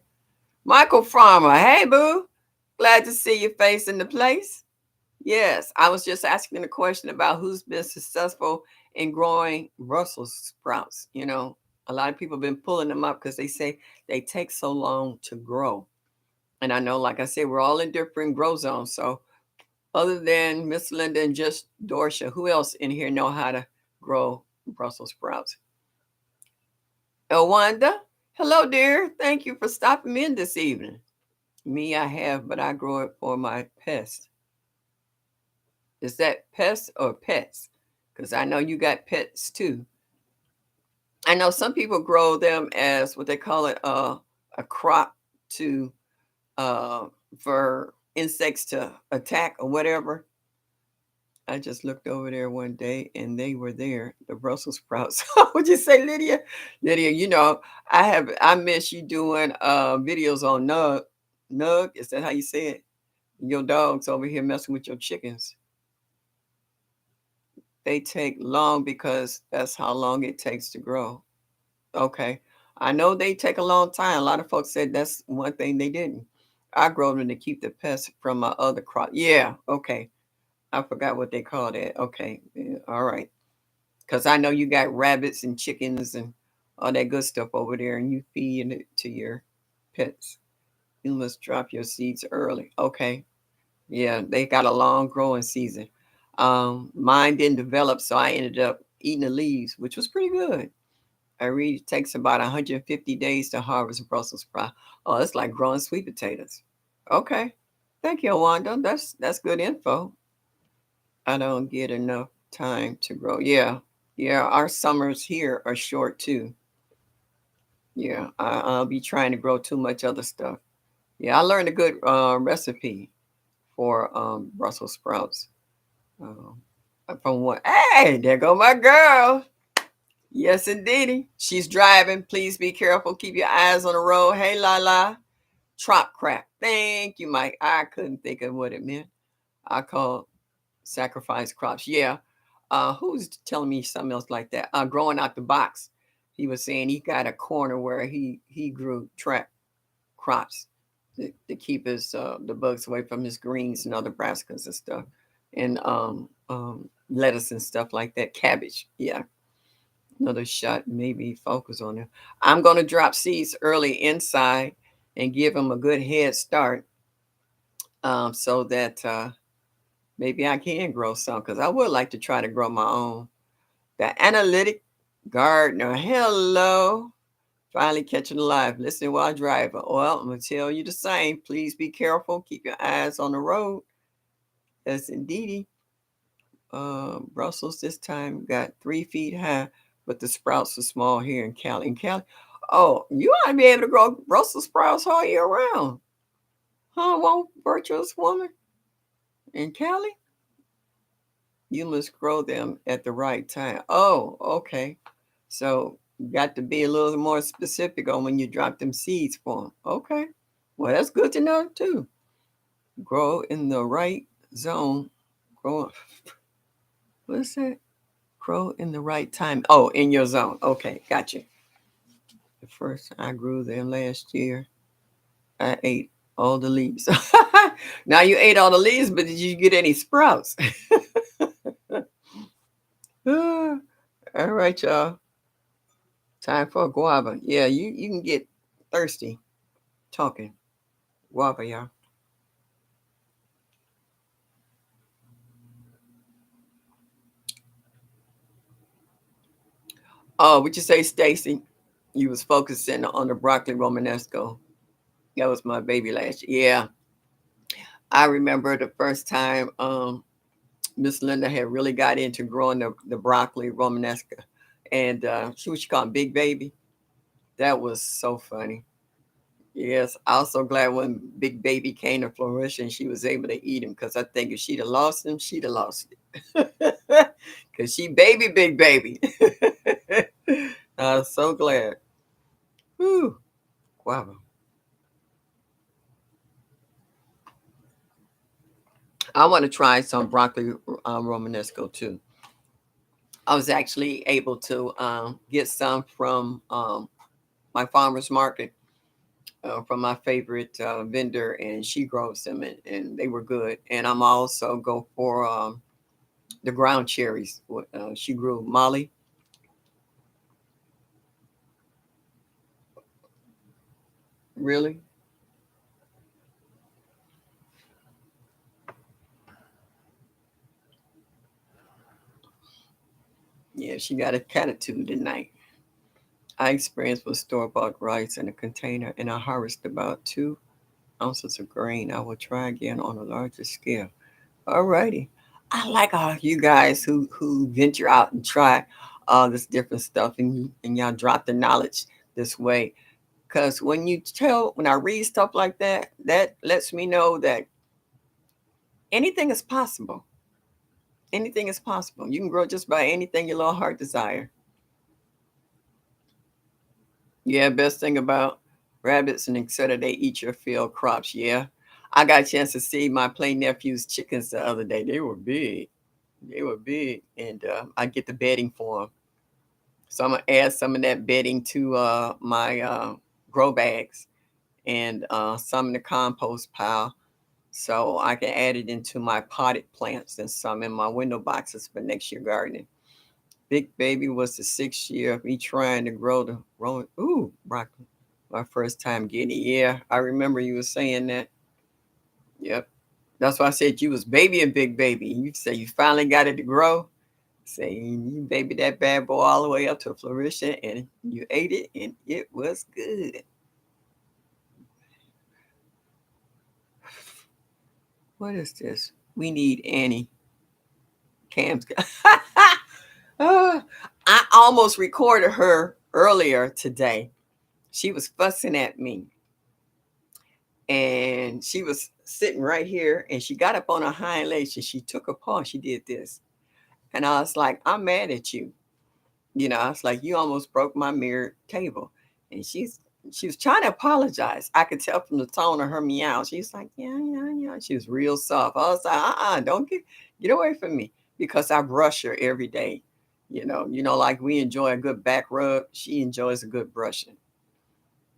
Michael Farmer. Hey, boo. Glad to see your face in the place. Yes, I was just asking a question about who's been successful in growing Brussels sprouts. A lot of people have been pulling them up because they say they take so long to grow. And I know, like I said, we're all in different grow zones. So other than Miss Linda and just Dorsha, who else in here know how to grow Brussels sprouts? Elwanda, hello, dear. Thank you for stopping in this evening. Me, I have, but I grow it for my pests. Is that pests or pets? Because I know you got pets too. I know some people grow them as what they call it a crop to uh, for insects to attack or whatever. I just looked over there one day and they were there, the Brussels sprouts. Would you say, Lydia? Lydia, I miss you doing videos on Nug. Nug, is that how you say it? Your dog's over here messing with your chickens. They take long because that's how long it takes to grow. Okay. I know they take a long time. A lot of folks said that's one thing they didn't. I grow them to keep the pests from my other crop. Yeah, okay. I forgot what they call that. Okay. Yeah, all right. Because I know you got rabbits and chickens and all that good stuff over there, and you feed it to your pets. You must drop your seeds early. Okay. Yeah, they got a long growing season. Mine didn't develop, so I ended up eating the leaves, which was pretty good. I read it takes about 150 days to harvest Brussels sprout. Oh, it's like growing sweet potatoes. Okay. Thank you, Wanda. That's good info. I don't get enough time to grow. Yeah. Yeah, our summers here are short too. Yeah, I'll be trying to grow too much other stuff. Yeah, I learned a good recipe for Brussels sprouts. Um, from what? Hey, there go my girl. Yes, indeedy. She's driving. Please be careful. Keep your eyes on the road. Hey, Lala. Trop crap. Thank you, Mike. I couldn't think of what it meant. I call sacrifice crops. Yeah. Who's telling me something else like that? Growing out the box. He was saying he got a corner where he grew trap crops to keep his the bugs away from his greens and other brassicas and stuff, and lettuce and stuff like that. Cabbage. Yeah. Another shot, maybe focus on them. I'm going to drop seeds early inside and give them a good head start so that maybe I can grow some because I would like to try to grow my own. The analytic gardener, hello. Finally catching alive. Listening while driving. Well, I'm going to tell you the same. Please be careful. Keep your eyes on the road. That's indeedy. Brussels this time got 3 feet high, but the sprouts are small here in Cali. In Cali, oh, you ought to be able to grow Brussels sprouts all year round, huh? Won't virtuous woman in Cali? You must grow them at the right time. Oh, okay. So you got to be a little more specific on when you drop them seeds for them. Okay. Well, that's good to know too. Grow in the right zone. Grow. What's that? Grow in the right time. Oh, in your zone. Okay, gotcha. The first I grew them last year, I ate all the leaves. Now you ate all the leaves, but did you get any sprouts? All right, y'all. Time for a guava. Yeah, you can get thirsty talking guava, y'all. Oh, would you say, Stacy? You was focusing on the broccoli romanesco. That was my baby last year. Yeah, I remember the first time Miss Linda had really got into growing the broccoli romanesca, and she was called Big Baby. That was so funny. Yes, I'm so glad when Big Baby came to fruition, she was able to eat him because I think if she'd have lost him, she'd have lost it. Because she baby Big Baby. I'm so glad. Whew. Guava. I want to try some broccoli romanesco too. I was actually able to get some from my farmer's market from my favorite vendor, and she grows them, and they were good. And I'm also go for the ground cherries. She grew Molly. Really? Yeah, she got a catitude tonight. I experienced with store bought rice in a container, and I harvested about 2 ounces of grain. I will try again on a larger scale. Alrighty. I like all you guys who venture out and try all this different stuff, and y'all drop the knowledge this way. Because when I read stuff like that, that lets me know that anything is possible. Anything is possible. You can grow just about anything your little heart desire. Yeah, best thing about rabbits and etc. They eat your field crops. Yeah, I got a chance to see my play nephew's chickens the other day. They were big. They were big, and I get the bedding for them. So I'm gonna add some of that bedding to my grow bags and some in the compost pile, so I can add it into my potted plants and some in my window boxes for next year gardening. Big Baby was the 6th year of me trying to grow the broccoli. My first time getting it. Yeah, I remember you were saying that. Yep. That's why I said you was baby and Big Baby. You say you finally got it to grow. Say you baby that bad boy all the way up to fruition, and you ate it and it was good. What is this? We need Annie. Cam's got I almost recorded her earlier today. She was fussing at me, and she was sitting right here, and she got up on her hind legs and she took a paw. She did this. And I was like, I'm mad at you. I was like, you almost broke my mirrored table. And she was trying to apologize. I could tell from the tone of her meow. She's like, yeah, yeah, yeah. She was real soft. I was like, don't get away from me because I brush her every day. Like we enjoy a good back rub. She enjoys a good brushing.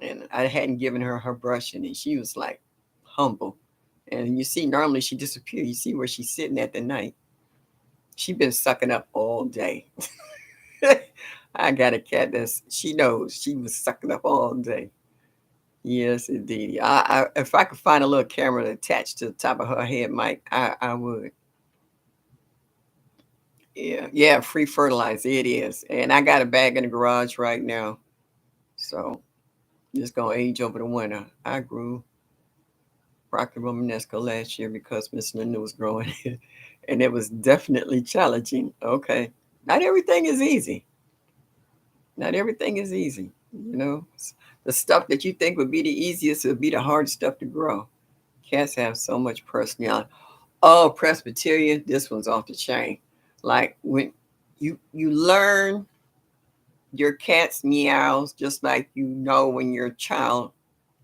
And I hadn't given her her brushing, and she was like humble. And you see, normally she disappears. You see where she's sitting at the night. She been sucking up all day. I got a cat that's she knows she was sucking up all day. Yes, indeed. If I could find a little camera to attach to the top of her head, Mike, I would. Yeah, yeah, free fertilizer it is, and I got a bag in the garage right now, so it's gonna age over the winter. I grew broccoli romanesco last year because Miss Linda was growing it, And it was definitely challenging. Okay. Not everything is easy. Not everything is easy. You know, the stuff that you think would be the easiest would be the hard stuff to grow. Cats have so much personality. Oh, Presbyterian, this one's off the chain. Like when you learn your cat's meows, just like you know when your child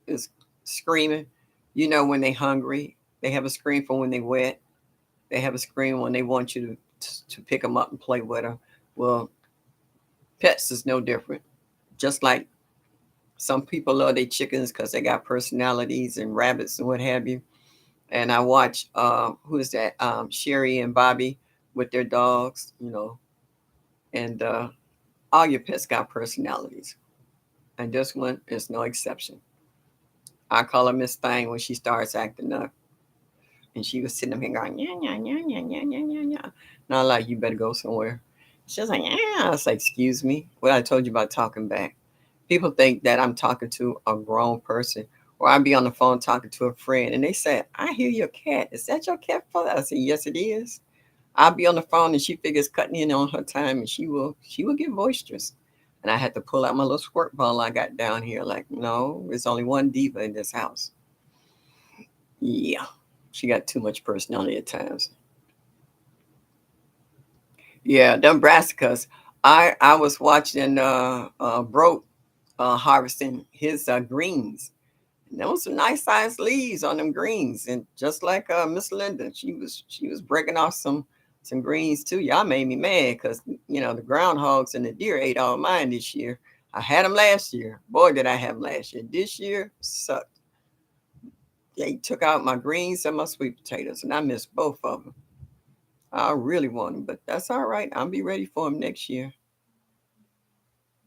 is screaming. You know when they're hungry. They have a scream for when they're wet. They have a scream when they want you to pick them up and play with them. Well, pets is no different. Just like some people love their chickens because they got personalities and rabbits and what have you. And I watch who is that? Sherry and Bobby with their dogs, you know, and all your pets got personalities. And this one is no exception. I call her Miss Thing when she starts acting up. And she was sitting up here going, yeah, yeah, yeah, yeah, yeah, yeah, yeah, yeah. And I like, you better go somewhere. She was like, yeah. I was like, excuse me. Well, I told you about talking back. People think that I'm talking to a grown person, or I'll be on the phone talking to a friend, and they say, I hear your cat. Is that your cat, father? I said, yes, it is. I'll be on the phone and she figures cutting in on her time and she will get boisterous. And I had to pull out my little squirt ball I got down here, like, no, there's only one diva in this house. Yeah. She got too much personality at times. Yeah, them brassicas. I was watching Broke harvesting his greens. And there was some nice sized leaves on them greens, and just like Miss Linda, she was breaking off some greens too. Y'all made me mad because the groundhogs and the deer ate all mine this year. I had them last year. Boy, did I have them last year. This year sucked. They took out my greens and my sweet potatoes, and I missed both of them. I really want them, but that's all right. I'll be ready for them next year.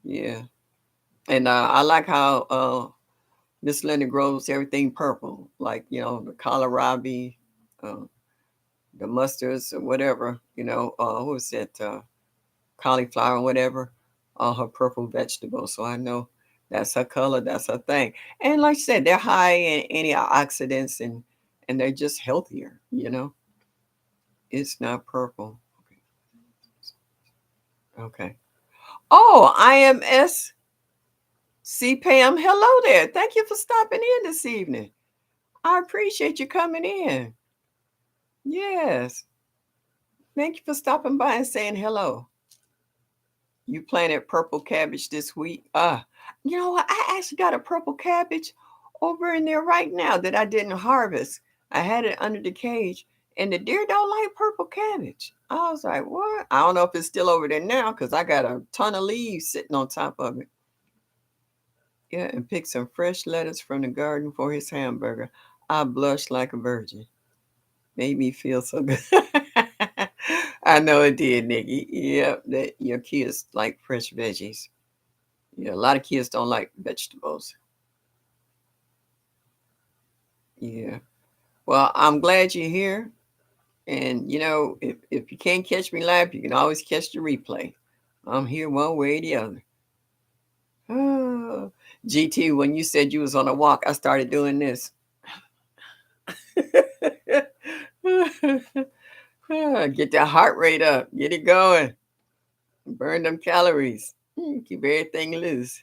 Yeah, and I like how Miss Linda grows everything purple, like the kohlrabi, uh, the mustards, or whatever. What was it? Cauliflower, whatever. All her purple vegetables. So I know that's her color. That's her thing. And like I said, they're high in antioxidants and they're just healthier. It's not purple. Okay. Oh, IMS CPAM. Hello there. Thank you for stopping in this evening. I appreciate you coming in. Yes. Thank you for stopping by and saying hello. You planted purple cabbage this week. You know what? I actually got a purple cabbage over in there right now that I didn't harvest. I had it under the cage, and the deer don't like purple cabbage. I was like, what? I don't know if it's still over there now because I got a ton of leaves sitting on top of it. Yeah, and picked some fresh lettuce from the garden for his hamburger. I blushed like a virgin. Made me feel so good. I know it did, Nikki. Yeah, that your kids like fresh veggies. Yeah, a lot of kids don't like vegetables. Yeah. Well, I'm glad you're here. And if you can't catch me live, you can always catch the replay. I'm here one way or the other. Oh, GT, when you said you was on a walk, I started doing this. Get that heart rate up. Get it going. Burn them calories. Keep everything loose.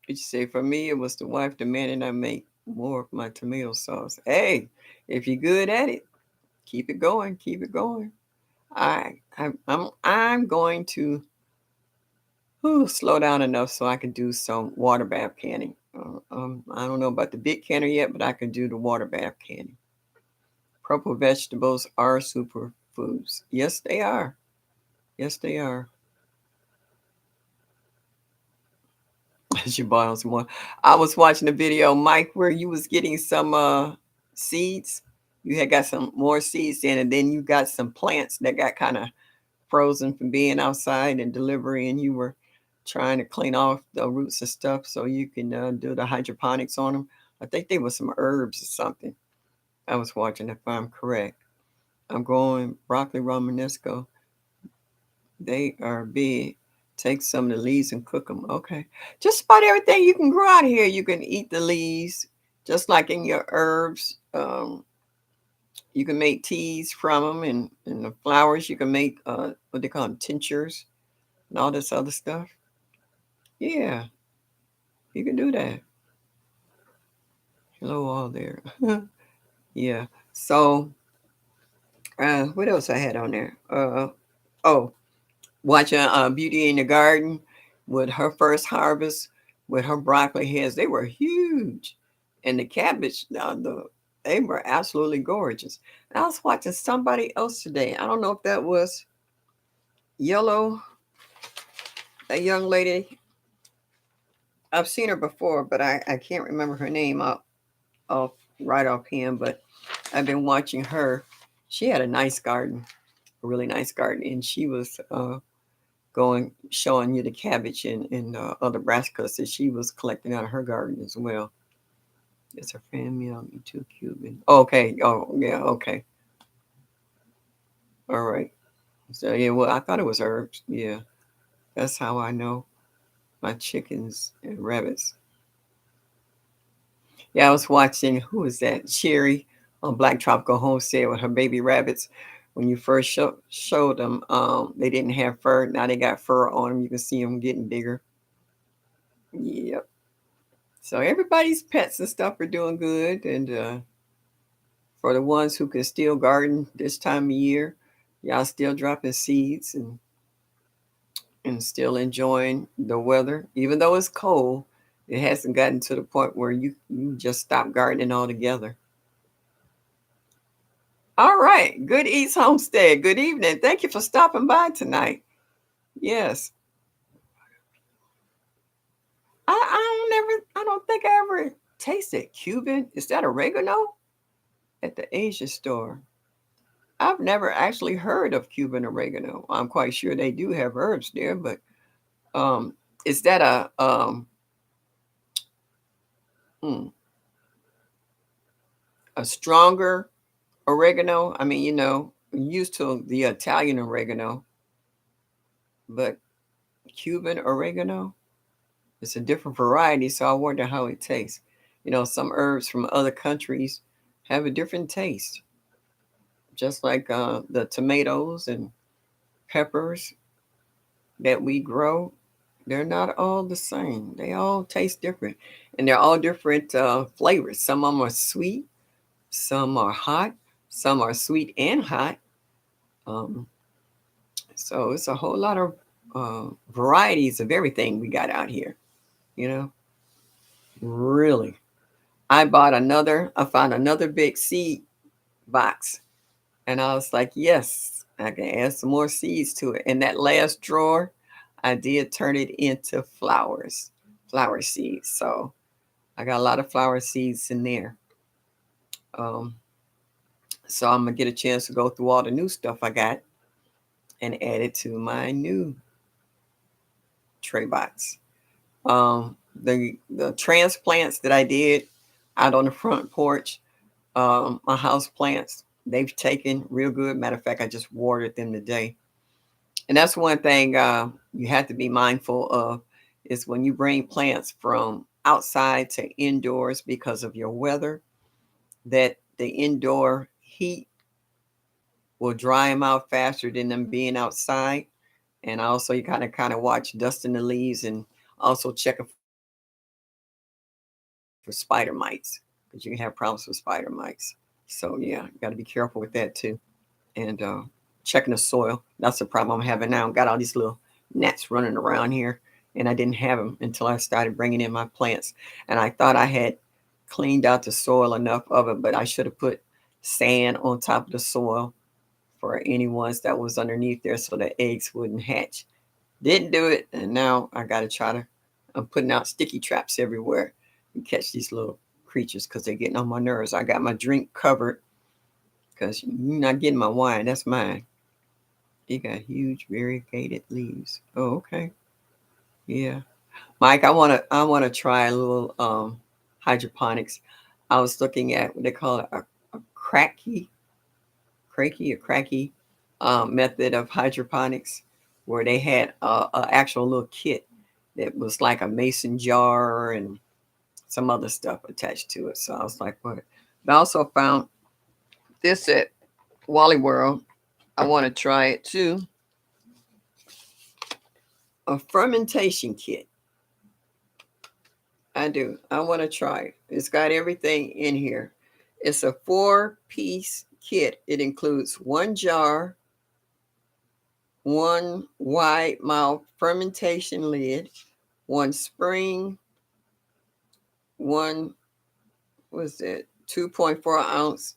What you say? For me, it was the wife demanding I make more of my tomato sauce. Hey, if you're good at it, keep it going. Keep it going. I'm going to slow down enough so I can do some water bath canning. I don't know about the big canner yet, but I can do the water bath canning. Purple vegetables are superfoods. Yes, they are. Yes, they are. She boil some more. I was watching a video, Mike, where you was getting some seeds. You had got some more seeds in, and then you got some plants that got kind of frozen from being outside and delivery, and you were trying to clean off the roots and stuff so you can do the hydroponics on them. I think they were some herbs or something. I was watching if I'm correct. I'm growing broccoli romanesco. They are big. Take some of the leaves and cook them. Okay. Just about everything you can grow out here, you can eat the leaves, just like in your herbs. You can make teas from them, and the flowers you can make what they call them, tinctures and all this other stuff. Yeah, you can do that. Hello, all there. Yeah. So, what else I had on there? Oh, watching Beauty in the Garden with her first harvest with her broccoli heads. They were huge, and the cabbage, they were absolutely gorgeous. And I was watching somebody else today. I don't know if that was Yellow, a young lady. I've seen her before, but I can't remember her name off right offhand. But I've been watching her. She had a nice garden, a really nice garden, and she was going showing you the cabbage and other brassicas that she was collecting out of her garden as well. It's her family, me too, Cuban. Okay, oh yeah, okay, all right. So yeah, well, I thought it was herbs. Yeah, that's how I know my chickens and rabbits. Yeah, I was watching, who was that? Cherry on Black Tropical Homestead with her baby rabbits. When you first showed them, they didn't have fur. Now they got fur on them. You can see them getting bigger. Yep. So everybody's pets and stuff are doing good, and for the ones who can still garden this time of year, y'all still dropping seeds and still enjoying the weather, even though it's cold. It hasn't gotten to the point where you just stop gardening altogether. All right. Good Eats Homestead. Good evening. Thank you for stopping by tonight. Yes. I don't think I ever tasted Cuban. Is that oregano at the Asia store? I've never actually heard of Cuban oregano. I'm quite sure they do have herbs there, but um, is that hmm, a stronger oregano? I mean, used to the Italian oregano, but Cuban oregano, it's a different variety, so I wonder how it tastes. Some herbs from other countries have a different taste, just like the tomatoes and peppers that we grow. They're not all the same. They all taste different, and they're all different flavors. Some of them are sweet, some are hot, some are sweet and hot. Um, so it's a whole lot of varieties of everything we got out here. You know, really. I found another big seed box, and I was like, yes, I can add some more seeds to it. And that last drawer, I did turn it into flower seeds. So I got a lot of flower seeds in there. Um, so I'm gonna get a chance to go through all the new stuff I got and add it to my new tray box. The transplants that I did out on the front porch, my house plants, they've taken real good. Matter of fact, I just watered them today. And that's one thing you have to be mindful of is when you bring plants from outside to indoors because of your weather, that the indoor heat will dry them out faster than them being outside. And also, you kind of watch dusting the leaves and also checking for spider mites because you can have problems with spider mites. So yeah, you got to be careful with that too. And checking the soil. That's the problem I'm having now. Got all these little gnats running around here, and I didn't have them until I started bringing in my plants. And I thought I had cleaned out the soil enough of it, but I should have put sand on top of the soil for any ones that was underneath there so the eggs wouldn't hatch. Didn't do it, and now I got to try to. I'm putting out sticky traps everywhere and catch these little creatures because they're getting on my nerves. I got my drink covered because you're not getting my wine. That's mine. You got huge variegated leaves. Oh, okay. Yeah. Mike, I wanna try a little hydroponics. I was looking at what they call it a cracky method of hydroponics where they had a actual little kit that was like a mason jar and some other stuff attached to it. So I was like, what? But I also found this at Wally World. I want to try it too. A fermentation kit. I do. I want to try it. It's got everything in here. It's a 4-piece kit. It includes 1 jar, 1 wide mouth fermentation lid, 1 spring, one, what's that, 2.4 ounce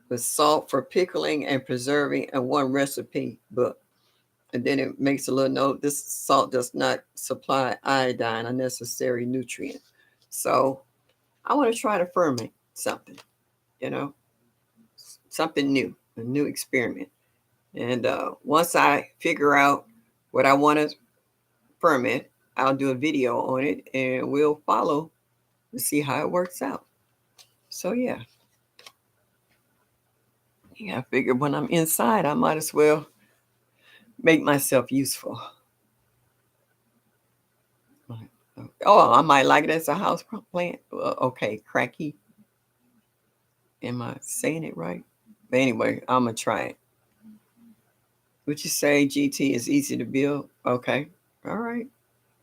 with salt for pickling and preserving, and 1 recipe book. And then it makes a little note, this salt does not supply iodine, a necessary nutrient. So I want to try to ferment something, you know, something new, a new experiment. And once I figure out what I want to ferment, I'll do a video on it and we'll follow to see how it works out. So yeah. Yeah, I figured when I'm inside, I might as well make myself useful. Oh, I might like it as a house plant. Okay, cracky. Am I saying it right? But anyway, I'm gonna try it. Would you say GT is easy to build? Okay, all right.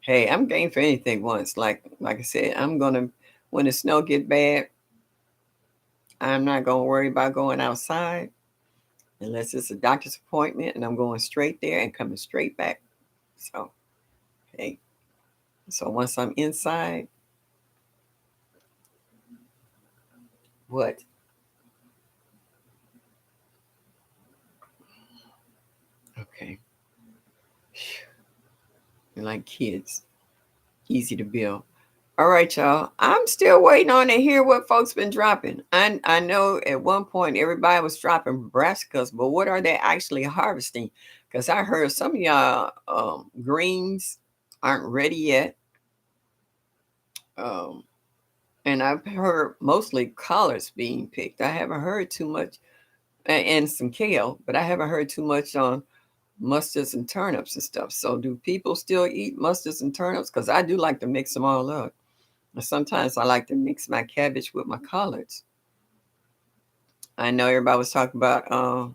Hey, I'm game for anything once. Like I said, I'm gonna when the snow get bad, I'm not gonna worry about going outside unless it's a doctor's appointment, and I'm going straight there and coming straight back. So hey, so once I'm inside, what? Okay, you're like kids, easy to build. All right, y'all. I'm still waiting on to hear what folks been dropping. I know at one point everybody was dropping brassicas, but what are they actually harvesting? Because I heard some of y'all greens aren't ready yet. Um, and I've heard mostly collards being picked. I haven't heard too much, and some kale, but I haven't heard too much on mustards and turnips and stuff. So do people still eat mustards and turnips? Because I do like to mix them all up. And sometimes I like to mix my cabbage with my collards. I know everybody was talking about, oh,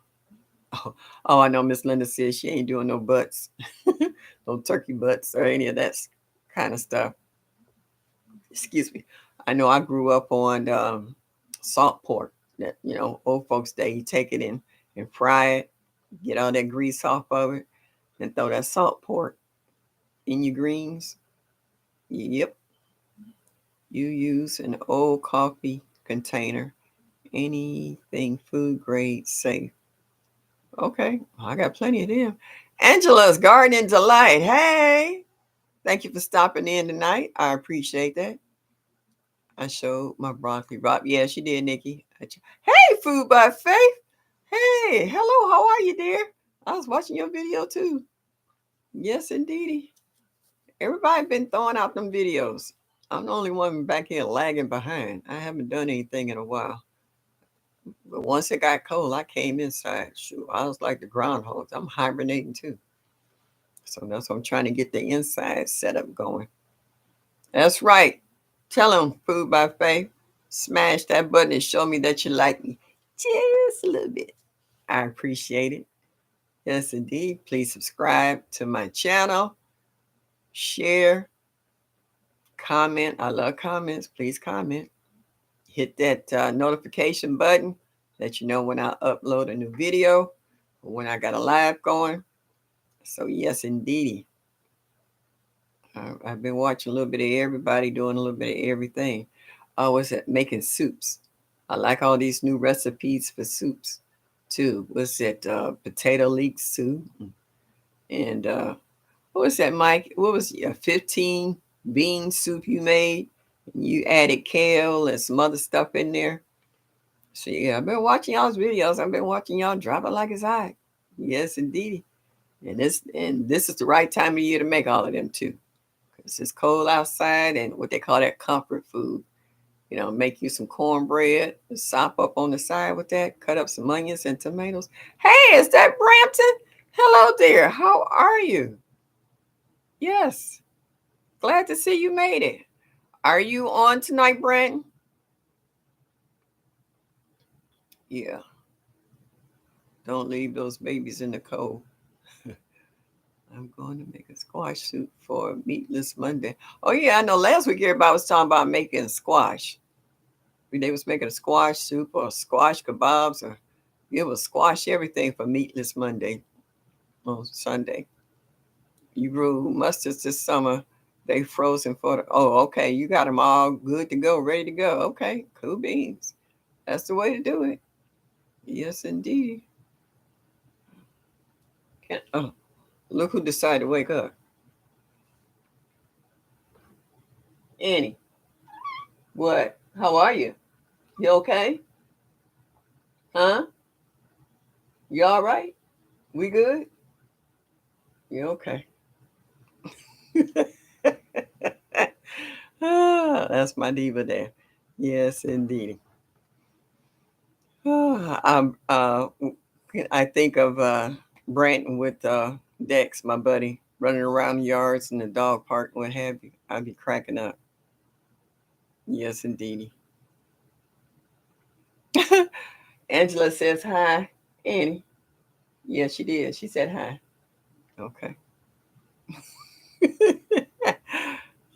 I know Miss Linda said she ain't doing no butts, no turkey butts or any of that kind of stuff. Excuse me. I know I grew up on salt pork. That old folks day you take it in and fry it, get all that grease off of it, and throw that salt pork in your greens. Yep, you use an old coffee container, anything food grade safe. Okay, I got plenty of them. Angela's Garden Delight. Hey, thank you for stopping in tonight. I appreciate that. I showed my broccoli Rob. Yeah, she did, Nikki. Hey, Food by Faith. Hey, hello. How are you, dear? I was watching your video too. Yes, indeedy. Everybody been throwing out them videos. I'm the only one back here lagging behind. I haven't done anything in a while. But once it got cold, I came inside. Shoot, I was like the groundhogs. I'm hibernating too. So that's what I'm trying to get the inside setup going. That's right. Tell them, Food by Faith. Smash that button and show me that you like me. Just a little bit. I appreciate it. Yes, indeed. Please subscribe to my channel. Share. Comment. I love comments. Please comment. Hit that notification button. Let you know when I upload a new video or when I got a live going. So, yes, indeed. I've been watching a little bit of everybody doing a little bit of everything. What's it? Making soups. I like all these new recipes for soups too. What's it? Potato leek soup. And what was that, Mike? What was a 15 bean soup you made? You added kale and some other stuff in there. So yeah, I've been watching y'all's videos. I've been watching y'all drop it like it's hot. Yes, indeed. And this is the right time of year to make all of them too. It's cold outside, and what they call that comfort food. Make you some cornbread, sop up on the side with that, cut up some onions and tomatoes. Hey, is that Brampton? Hello there. How are you? Yes. Glad to see you made it. Are you on tonight, Brandon? Yeah. Don't leave those babies in the cold. I'm going to make a squash soup for Meatless Monday. Oh yeah, I know. Last week everybody was talking about making squash. They was making a squash soup or squash kebabs, or it was squash everything for Meatless Monday on Sunday. You grew mustards this summer. They frozen for the. Oh, okay. You got them all good to go, ready to go. Okay, cool beans. That's the way to do it. Yes, indeed. Oh, look who decided to wake up. Annie, what? How are you? You okay? Huh? You all right? We good? You okay? That's my diva there. Yes, indeed. I think of Branton with Dex, my buddy, running around the yards in the dog park, what have you. I'd be cracking up. Yes, indeed. Angela says hi, Annie. Yes, she did. She said hi. Okay.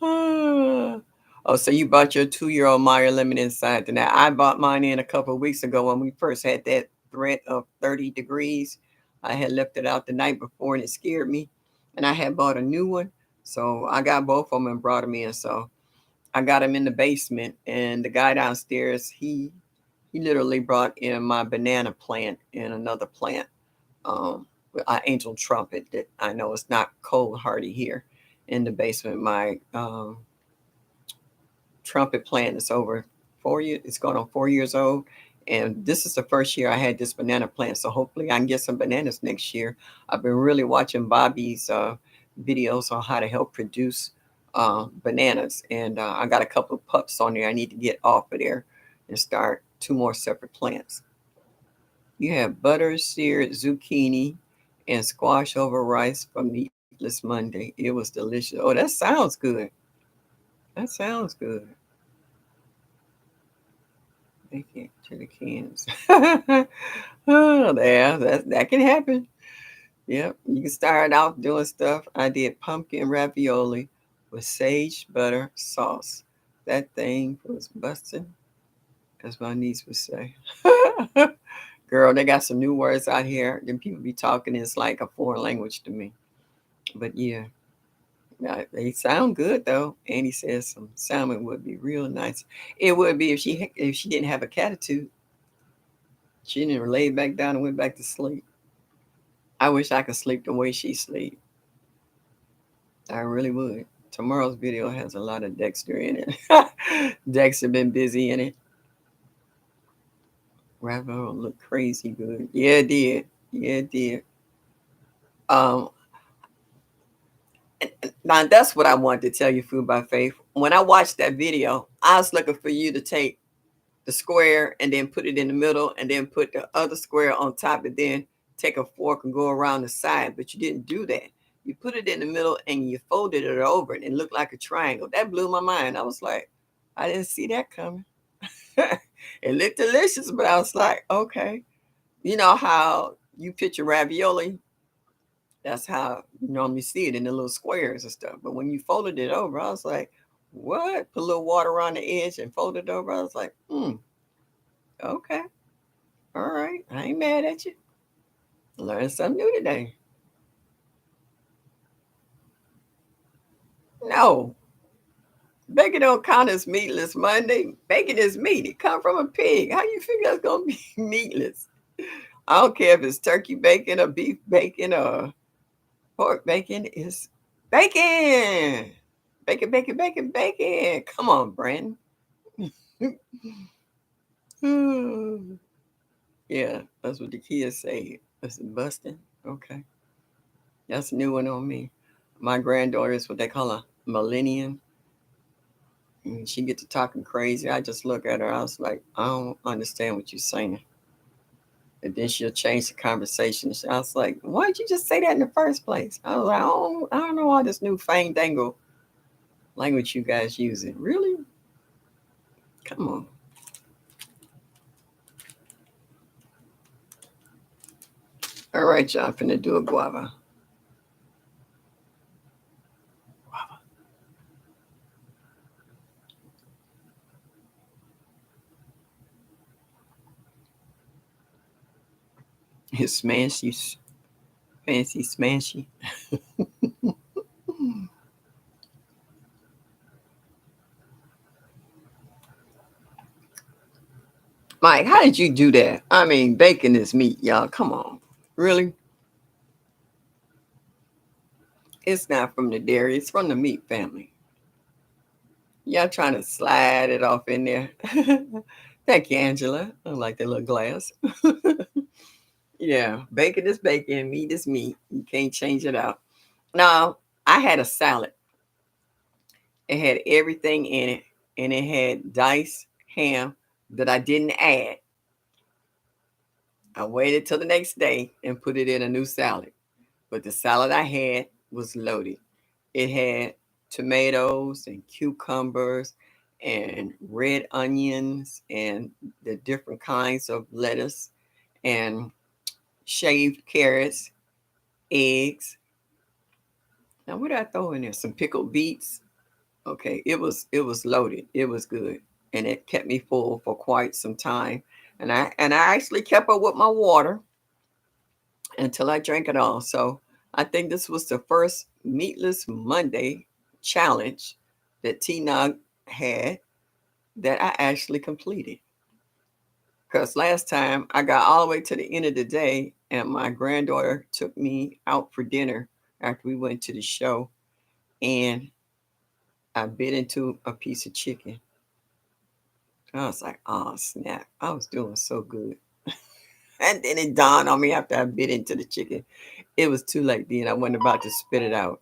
Ah. Oh, so you bought your 2-year-old Meyer lemon inside tonight. I bought mine in a couple of weeks ago when we first had that threat of 30 degrees. I had left it out the night before and it scared me. And I had bought a new one. So I got both of them and brought them in. So I got them in the basement. And the guy downstairs, he literally brought in my banana plant and another plant, with angel trumpet that I know is not cold hardy here in the basement. My trumpet plant is over 4 years. It's going on 4 years old, and this is the first year I had this banana plant. So hopefully I can get some bananas next year. I've been really watching Bobby's videos on how to help produce bananas, and I got a couple of pups on there. I need to get off of there and start 2 more separate plants. You have butter seared zucchini and squash over rice for Meatless Monday. It was delicious. Oh, that sounds good. That sounds good. Make it to the cans. Oh, yeah, that can happen. Yep, you can start out doing stuff. I did pumpkin ravioli with sage butter sauce. That thing was busting, as my niece would say. Girl, they got some new words out here. Then people be talking, it's like a foreign language to me. But yeah, they sound good though. Annie says some salmon would be real nice. It would be if she didn't have a catitude. She didn't lay back down and went back to sleep. I wish I could sleep the way she sleep. I really would. Tomorrow's video has a lot of Dexter in it. Dexter been busy in it. Rabbit look crazy good. Yeah, it did. Yeah, it did. Um, Now that's what I wanted to tell you, Food by Faith. When I watched that video, I was looking for you to take the square and then put it in the middle and then put the other square on top and then take a fork and go around the side. But you didn't do that. You put it in the middle and you folded it over and it looked like a triangle. That blew my mind. I was like, I didn't see that coming. It looked delicious, but I was like, okay. You know how you picture ravioli? That's how you normally see it in the little squares and stuff. But when you folded it over, I was like, what? Put a little water on the edge and fold it over. I was like, okay. All right. I ain't mad at you. Learned something new today. No, bacon don't count as meatless Monday. Bacon is meat. It come from a pig. How you figure it's gonna be meatless? I don't care if it's turkey bacon or beef bacon or pork bacon. It's bacon. Bacon, bacon, bacon, bacon. Come on, Brandon. Yeah, that's what the kids say. That's busting. Okay. That's a new one on me. My granddaughter is what they call a millennium. And she get to talking crazy. I just look at her. I was like, I don't understand what you're saying. And then she'll change the conversation. I was like, why did you just say that in the first place? I was like, I don't know all this new fandangle language you guys using. Really? Come on. All right, y'all. I'm finna do a guava. It's smashy, fancy smashy. Mike, how did you do that? I mean, bacon is meat, y'all. Come on. Really? It's not from the dairy, it's from the meat family. Y'all trying to slide it off in there. Thank you, Angela. I like that little glass. Yeah, bacon is bacon, meat is meat. You can't change it out. Now, I had a salad. It had everything in it, and it had diced ham that I didn't add. I waited till the next day and put it in a new salad. But the salad I had was loaded. It had tomatoes and cucumbers and red onions and the different kinds of lettuce and shaved carrots, eggs. Now what did I throw in there? Some pickled beets. Okay, it was loaded. It was good. And it kept me full for quite some time. And I actually kept up with my water until I drank it all. So I think this was the first Meatless Monday challenge that T Nog had that I actually completed. Because last time I got all the way to the end of the day, and my granddaughter took me out for dinner after we went to the show, and I bit into a piece of chicken. I was like, oh, snap. I was doing so good. And then it dawned on me after I bit into the chicken. It was too late then. I wasn't about to spit it out.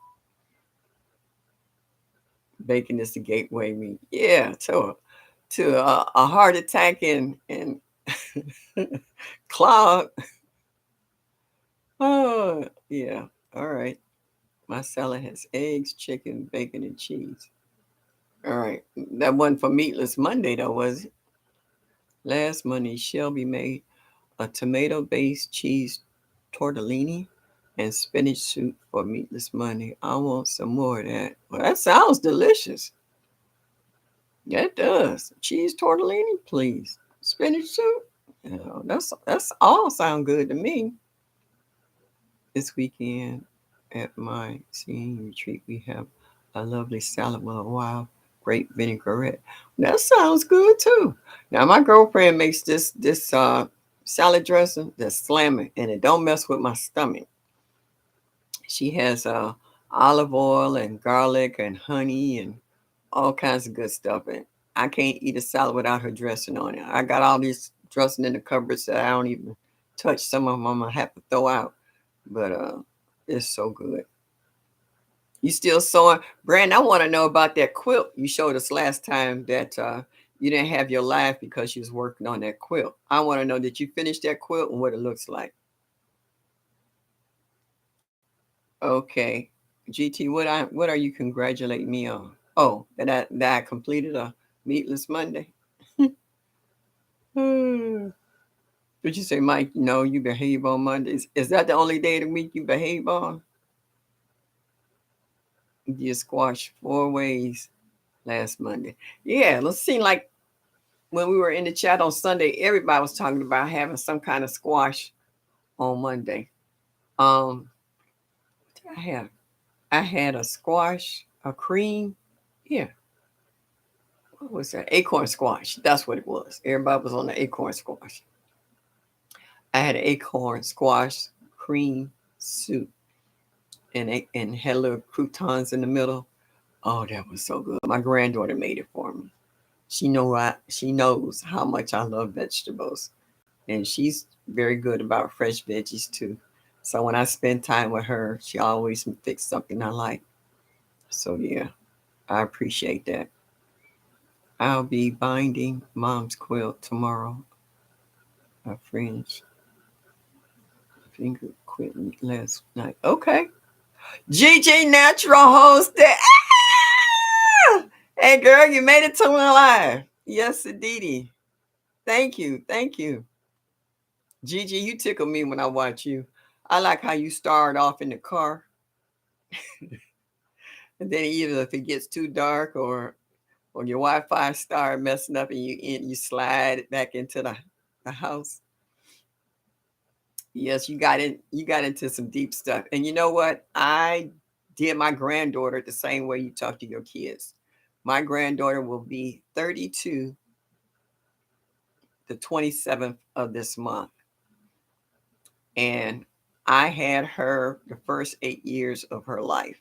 Bacon is the gateway meat. Yeah, to a heart attack and clog. Oh yeah. All right. My salad has eggs, chicken, bacon, and cheese. All right. That wasn't for Meatless Monday though, was it? Last Monday, Shelby made a tomato-based cheese tortellini and spinach soup for Meatless Monday. I want some more of that. Well, that sounds delicious. Yeah, it does. Cheese tortellini, please. Spinach soup. You know, that's all sound good to me. This weekend at my senior retreat, we have a lovely salad with a wild grape vinaigrette. That sounds good too. Now my girlfriend makes this salad dressing that's slamming, and it don't mess with my stomach. She has olive oil and garlic and honey and all kinds of good stuff. And I can't eat a salad without her dressing on it. I got all these dressing in the cupboards that I don't even touch. Some of them I'm gonna have to throw out, but it's so good. You still sewing, Brandon? I want to know about that quilt you showed us last time that you didn't have your live because you was working on that quilt. I want to know that you finished that quilt and what it looks like. Okay, GT, what are you congratulating me on? Oh, that I completed a meatless Monday. Hmm. Did you say, Mike? No, you behave on Mondays. Is that the only day of the week you behave on? You squashed 4 ways last Monday. Yeah, it seemed like when we were in the chat on Sunday, everybody was talking about having some kind of squash on Monday. What did I have? I had a squash, a cream. Yeah, what was that? Acorn squash. That's what it was. Everybody was on the acorn squash. I had an acorn squash cream soup and had little croutons in the middle. Oh, that was so good. My granddaughter made it for me. She knows how much I love vegetables, and she's very good about fresh veggies too. So when I spend time with her, she always fix something I like. So yeah, I appreciate that. I'll be binding mom's quilt tomorrow. A French finger quit last night. Okay. GG Natural hosted. Ah! Hey girl, you made it to my live. Yes, indeedy. Thank you. Thank you. Gigi, you tickle me when I watch you. I like how you start off in the car, and then either if it gets too dark or your Wi-Fi start messing up and you slide it back into the house. Yes, you got into some deep stuff. And you know what? I did my granddaughter the same way you talk to your kids. My granddaughter will be 32 the 27th of this month. And I had her the first 8 years of her life.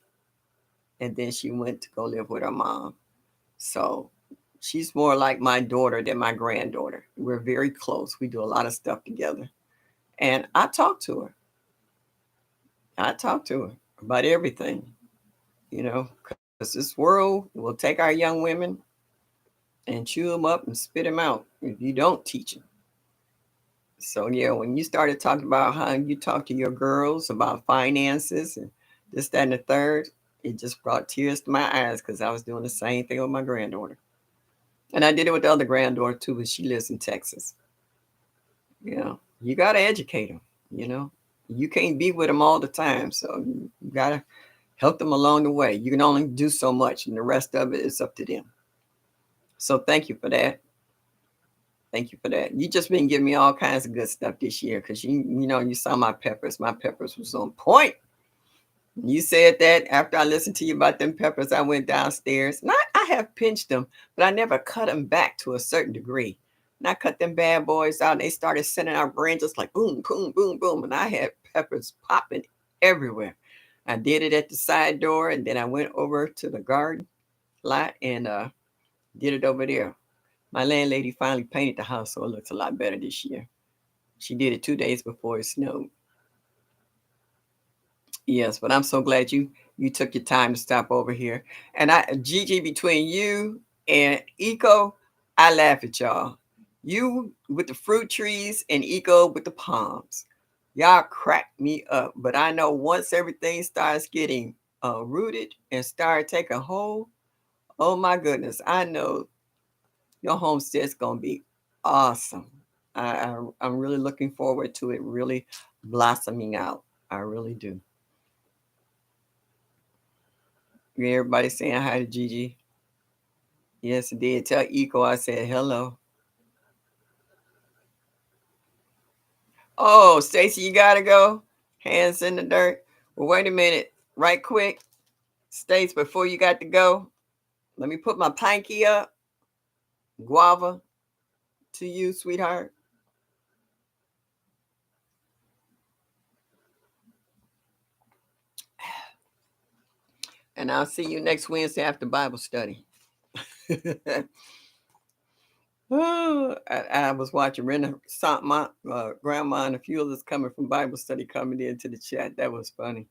And then she went to go live with her mom. So she's more like my daughter than my granddaughter. We're very close. We do a lot of stuff together. And I talk to her. I talk to her about everything, because this world will take our young women and chew them up and spit them out if you don't teach them. So, yeah, when you started talking about how you talk to your girls about finances and this, that, and the third, it just brought tears to my eyes because I was doing the same thing with my granddaughter. And I did it with the other granddaughter too, but she lives in Texas. You got to educate them, you know. You can't be with them all the time. So you got to help them along the way. You can only do so much, and the rest of it is up to them. So thank you for that. Thank you for that. You just been giving me all kinds of good stuff this year because you saw my peppers. My peppers was on point. You said that after I listened to you about them peppers, I went downstairs. Not I have pinched them, but I never cut them back to a certain degree. And I cut them bad boys out, and they started sending out branches like boom, boom, boom, boom, and I had peppers popping everywhere. I did it at the side door, and then I went over to the garden lot and did it over there. My landlady finally painted the house, so it looks a lot better this year. She did it 2 days before it snowed. Yes, but I'm so glad you took your time to stop over here. And Gigi, between you and Eco, I laugh at y'all. You with the fruit trees and Eco with the palms. Y'all crack me up. But I know once everything starts getting rooted and start taking hold, oh my goodness, I know your homestead's gonna be awesome. I'm really looking forward to it really blossoming out. I really do. Everybody saying hi to Gigi. Yes, it did. Tell Eco I said hello. Oh, Stacy, you gotta go. Hands in the dirt. Well, wait a minute. Right quick. Stace, before you got to go, let me put my pinky up. Guava to you, sweetheart. And I'll see you next Wednesday after Bible study. Oh, I was watching Renaissance, my grandma and a few others coming from Bible study coming into the chat. That was funny.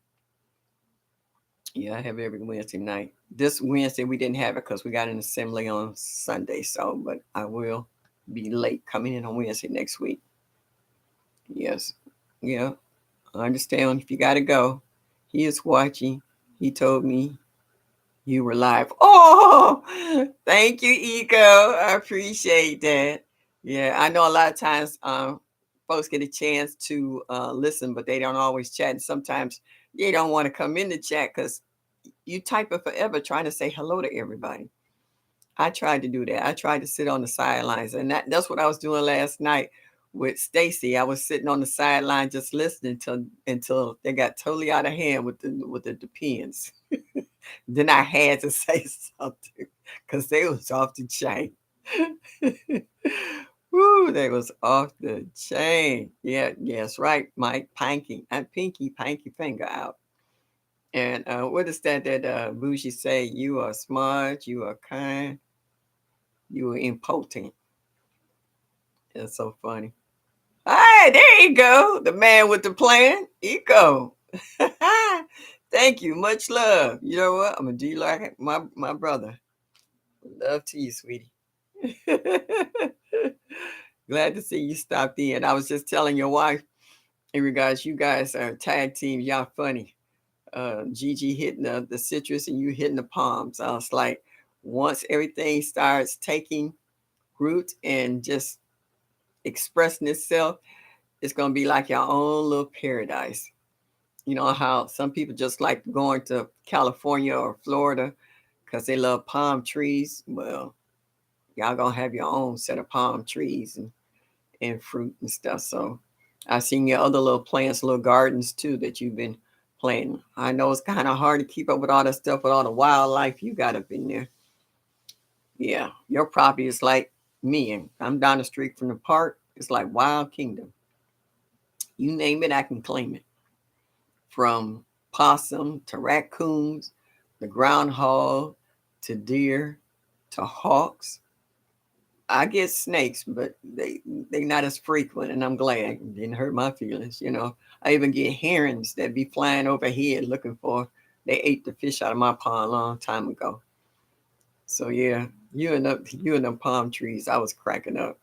Yeah, I have every Wednesday night. This Wednesday we didn't have it because we got an assembly on Sunday. So, but I will be late coming in on Wednesday next week. Yes. Yeah. I understand if you got to go. He is watching. He told me you were live. Oh, thank you, Eco. I appreciate that. Yeah, I know a lot of times folks get a chance to listen, but they don't always chat. And sometimes they don't want to come in the chat because you type it forever trying to say hello to everybody. I tried to do that. I tried to sit on the sidelines, and that's what I was doing last night with Stacy. I was sitting on the sideline just listening until they got totally out of hand with the depends. Then I had to say something because they was off the chain. Woo, they was off the chain. Yeah, yes, right, Mike. Pinky and pinky finger out. And what is that Bougie say? You are smart, you are kind, you are impotent. That's so funny. Hey, there you go. The man with the plan. Eco. Thank you. Much love. You know what? I'm gonna do you like my brother. Love to you, sweetie. Glad to see you stopped in. I was just telling your wife in regards, you guys are tag team. Y'all funny. Gigi hitting the citrus and you hitting the palms. I was like, once everything starts taking root and just expressing itself, it's gonna be like your own little paradise. You know how some people just like going to California or Florida because they love palm trees. Well, y'all gonna have your own set of palm trees and fruit and stuff. So I've seen your other little plants, little gardens too that you've been planting. I know it's kind of hard to keep up with all that stuff with all the wildlife you got up in there. Yeah, your property is like me, and I'm down the street from the park. It's like Wild Kingdom. You name it, I can claim it. From possum to raccoons, the groundhog to deer to hawks. I get snakes, but they not as frequent, and I'm glad. It didn't hurt my feelings, you know. I even get herons that be flying overhead looking for. They ate the fish out of my pond a long time ago. So yeah, you and them palm trees, I was cracking up.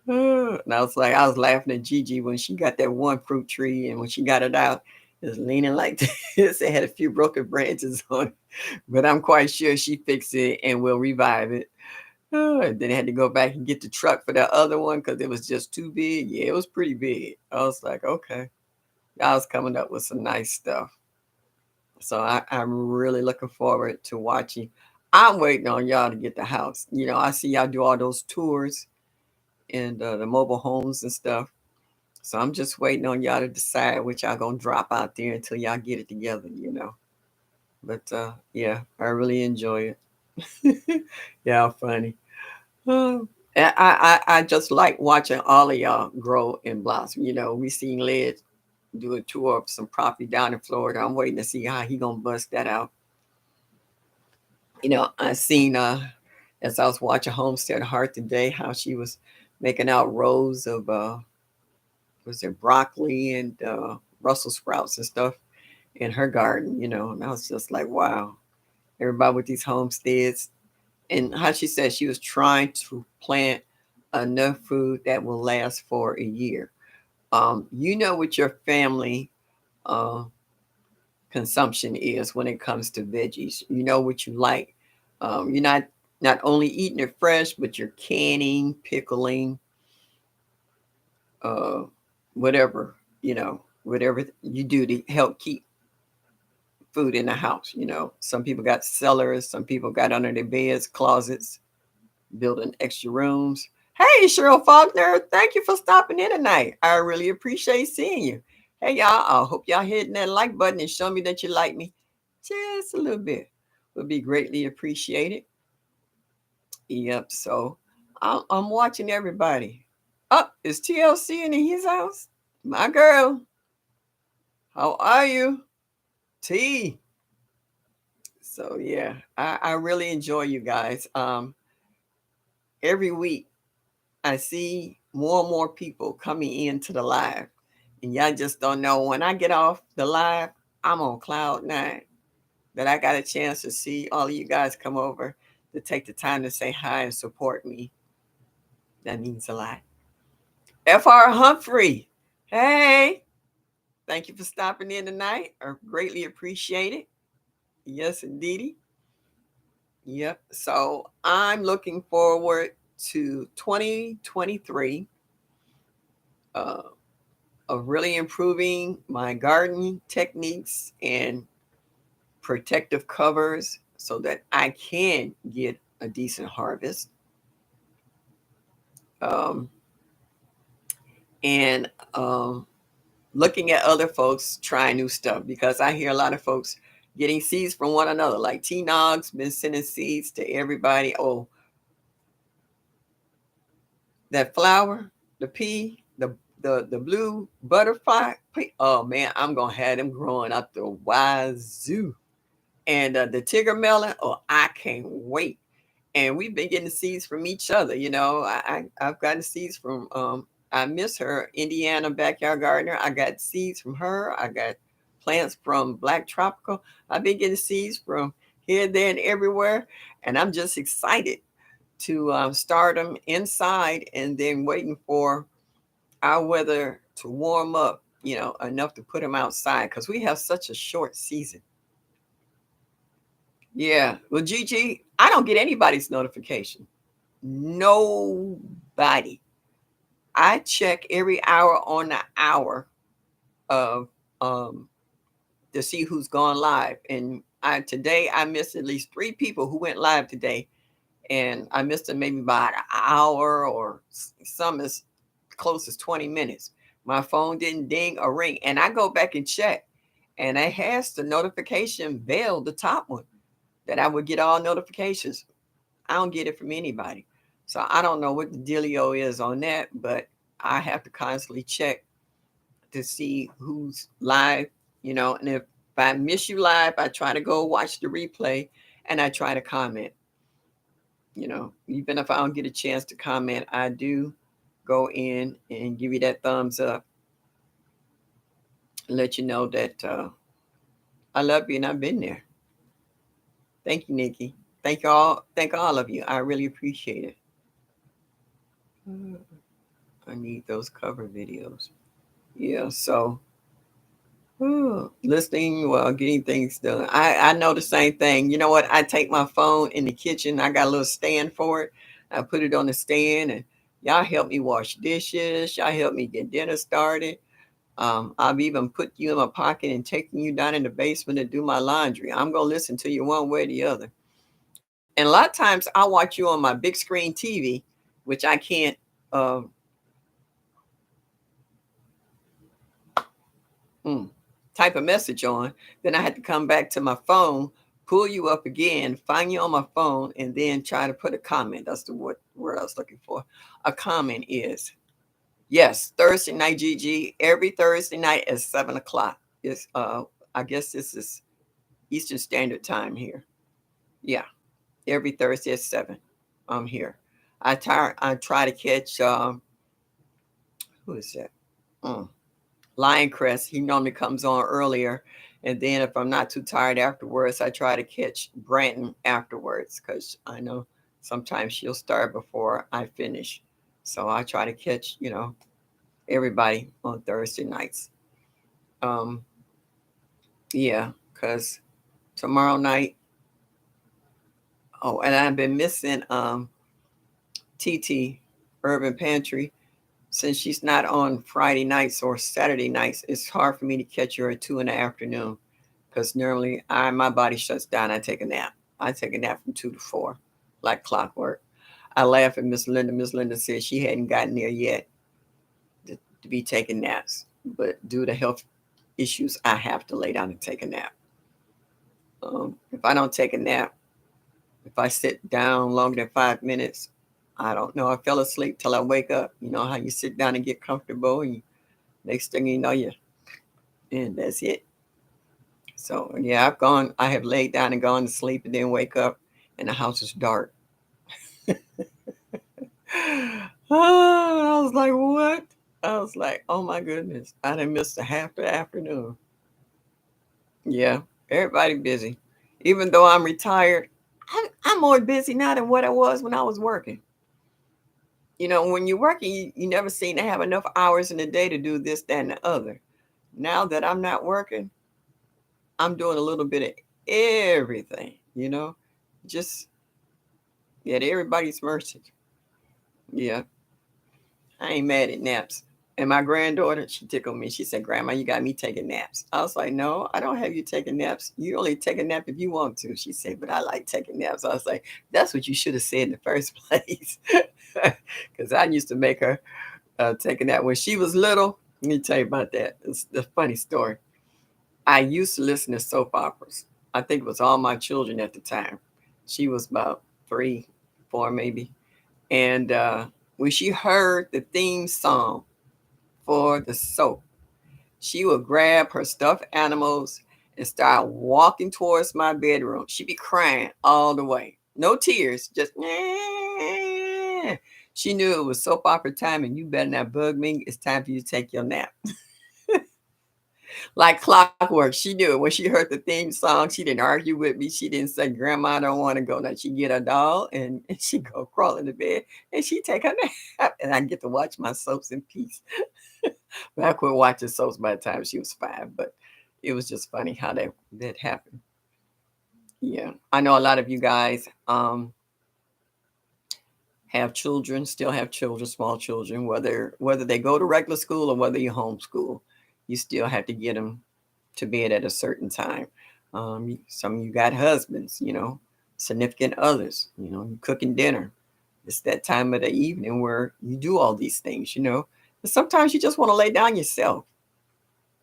And I was laughing at Gigi when she got that one fruit tree, and when she got it out, it was leaning like this. It had a few broken branches on it, but I'm quite sure she fixed it and will revive it. And then I had to go back and get the truck for that other one because it was just too big. Yeah, it was pretty big. I was like, okay, I was coming up with some nice stuff. So I'm really looking forward to watching. I'm waiting on y'all to get the house. You know, I see y'all do all those tours and the mobile homes and stuff. So I'm just waiting on y'all to decide which y'all gonna drop out there until y'all get it together, you know. But yeah, I really enjoy it. Yeah, funny. Uh, I just like watching all of y'all grow and blossom. You know, we seen Led do a tour of some property down in Florida. I'm waiting to see how he gonna bust that out. You know, I seen as I was watching Homestead Heart today, how she was making out rows of was there broccoli and Brussels sprouts and stuff in her garden, you know, and I was just like, wow, everybody with these homesteads. And how she said she was trying to plant enough food that will last for a year. You know what your family uh, consumption is when it comes to veggies. You know what you like. You're not only eating it fresh, but you're canning, pickling, uh, whatever, you know, whatever you do to help keep food in the house. You know, some people got cellars, some people got under their beds, closets, building extra rooms. Hey, Cheryl Faulkner, thank you for stopping in tonight. I really appreciate seeing you. Hey, y'all, I hope y'all hitting that like button and show me that you like me just a little bit. Would be greatly appreciated. Yep, so I'm watching everybody. Oh, is TLC in his house? My girl, how are you? T. So yeah, I really enjoy you guys. Every week I see more and more people coming into the live, and y'all just don't know when I get off the live, I'm on cloud nine. That I got a chance to see all of you guys come over to take the time to say hi and support me. That means a lot. Fr Humphrey, hey, thank you for stopping in tonight. I greatly appreciate it. Yes, indeedy. Yep. So I'm looking forward to 2023 uh, of really improving my gardening techniques and protective covers so that I can get a decent harvest. Um, and looking at other folks trying new stuff because I hear a lot of folks getting seeds from one another. Like T Nog's been sending seeds to everybody. Oh, that flower, the pea, the blue butterfly. Oh man, I'm gonna have them growing up the wazoo. And the Tigger melon. Oh, I can't wait. And we've been getting seeds from each other. You know, I've gotten seeds from I miss her Indiana backyard gardener. I got seeds from her. I got plants from Black Tropical. I've been getting seeds from here, there, and everywhere. And I'm just excited to start them inside and then waiting for our weather to warm up, you know, enough to put them outside because we have such a short season. Yeah. Well, Gigi, I don't get anybody's notification. Nobody. I check every hour on the hour of um, to see who's gone live. And today I missed at least 3 people who went live today, and I missed them maybe by an hour or some as close as 20 minutes. My phone didn't ding or ring, and I go back and check, and it has the notification bell, the top one, that I would get all notifications. I don't get it from anybody. So I don't know what the dealio is on that, but I have to constantly check to see who's live, and if I miss you live, I try to go watch the replay and I try to comment. Even if I don't get a chance to comment, I do go in and give you that thumbs up, let you know that I love you and I've been there. Thank you, Nikki. Thank all of you. I really appreciate it. I need those cover videos. Yeah, so listening while getting things done. I know the same thing. You know what? I take my phone in the kitchen. I got a little stand for it. I put it on the stand, and y'all help me wash dishes. Y'all help me get dinner started. I've even put you in my pocket and taken you down in the basement to do my laundry. I'm gonna listen to you one way or the other. And a lot of times I watch you on my big screen TV, which I can't um, mm, type a message on. Then I had to come back to my phone, pull you up again, find you on my phone, and then try to put a comment. That's the word I was looking for. A comment is yes, Thursday night, GG. Every Thursday night at 7 o'clock. It's I guess this is Eastern Standard Time here. Yeah, every Thursday at 7. I'm here. I try to catch who is that? Mm. Lioncrest. He normally comes on earlier. And then if I'm not too tired afterwards, I try to catch Branton afterwards because I know sometimes she'll start before I finish. So I try to catch, everybody on Thursday nights. Um, yeah, because tomorrow night, oh, and I've been missing TT Urban Pantry. Since she's not on Friday nights or Saturday nights, it's hard for me to catch her at 2 in the afternoon because normally my body shuts down. I take a nap. I take a nap from 2 to 4, like clockwork. I laugh at Miss Linda. Miss Linda said she hadn't gotten there yet to be taking naps, but due to health issues, I have to lay down and take a nap. If I don't take a nap, if I sit down longer than 5 minutes, I don't know. I fell asleep till I wake up. You know how you sit down and get comfortable, and next thing you know, and that's it. So yeah, I have laid down and gone to sleep and then wake up and the house is dark. I was like, what? I was like, oh my goodness, I done missed a half the afternoon. Yeah, everybody busy. Even though I'm retired, I'm more busy now than what I was when I was working. When you're working, you never seem to have enough hours in the day to do this, that, and the other. Now that I'm not working, I'm doing a little bit of everything, just at everybody's mercy. Yeah, I ain't mad at naps. And my granddaughter, she tickled me. She said, Grandma, you got me taking naps. I was like, no, I don't have you taking naps. You only take a nap if you want to. She said, but I like taking naps. I was like, that's what you should have said in the first place. Because I used to make her take a nap when she was little. Let me tell you about that. It's a funny story. I used to listen to soap operas. I think it was All My Children at the time. She was about 3, 4 maybe. And when she heard the theme song for the soap, she would grab her stuffed animals and start walking towards my bedroom. She'd be crying all the way. No tears, just she knew it was soap opera time and you better not bug me. It's time for you to take your nap. Like clockwork. She knew it. When she heard the theme song, she didn't argue with me. She didn't say, Grandma, I don't want to go. Now she get a doll and she go crawl in the bed and she take her nap. And I get to watch my soaps in peace. But I quit watching soaps by the time she was 5. But it was just funny how that happened. Yeah. I know a lot of you guys have children, still have children, small children, whether they go to regular school or whether you homeschool, you still have to get them to bed at a certain time. Some of you got husbands, significant others, you cooking dinner. It's that time of the evening where you do all these things, And sometimes you just want to lay down yourself.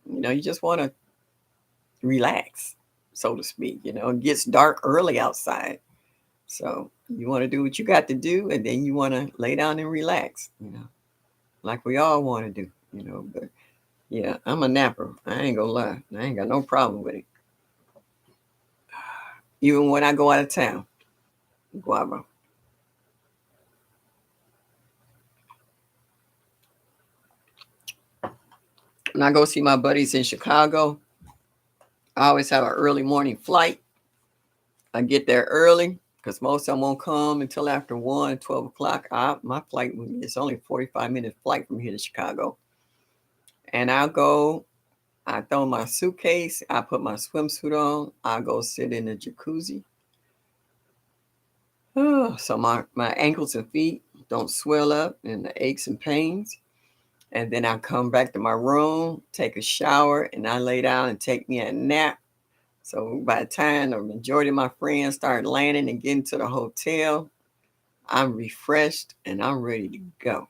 You just want to relax, so to speak. It gets dark early outside. So you want to do what you got to do, and then you want to lay down and relax, like we all want to do. But yeah, I'm a napper. I ain't gonna lie. I ain't got no problem with it. Even when I go out of town. Guava. When I go see my buddies in Chicago, I always have an early morning flight. I get there early because most of them won't come until after 1, 12 o'clock. My flight is only a 45-minute flight from here to Chicago. And I'll go, I throw my suitcase, I put my swimsuit on, I go sit in the jacuzzi. So my ankles and feet don't swell up and the aches and pains. And then I come back to my room, take a shower, and I lay down and take me a nap. So by the time the majority of my friends start landing and getting to the hotel, I'm refreshed and I'm ready to go.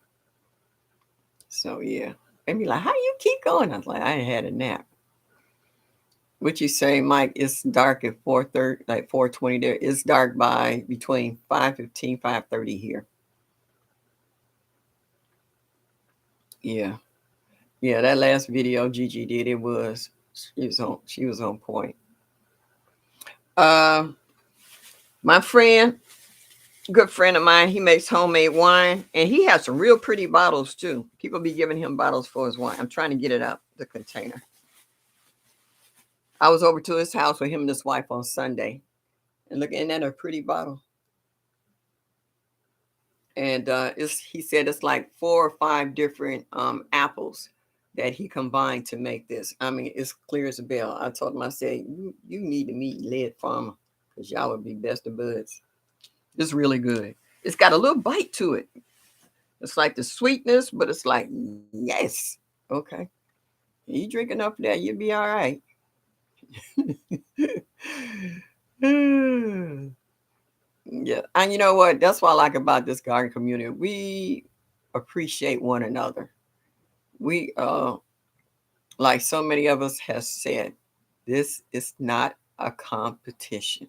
So yeah. They be like, how you keep going? I was like, I ain't had a nap. What you say, Mike? It's dark at 4:30, like 4:20 there. It's dark by between 5:15, 5:30 here. Yeah. Yeah, that last video Gigi did, she was on point. Uh, my good friend of mine, he makes homemade wine, and he has some real pretty bottles too. People be giving him bottles for his wine. I'm trying to get it out the container. I was over to his house with him and his wife on Sunday, and looking at a pretty bottle. And he said it's like 4 or 5 different apples that he combined to make this. I mean, it's clear as a bell. I told him, I said, you need to meet Led Farmer because y'all would be best of buds. It's really good. It's got a little bite to it. It's like the sweetness, but it's like, yes. Okay. You drink enough of that, you'll be all right. Yeah. And you know what? That's what I like about this garden community. We appreciate one another. We like so many of us have said, this is not a competition.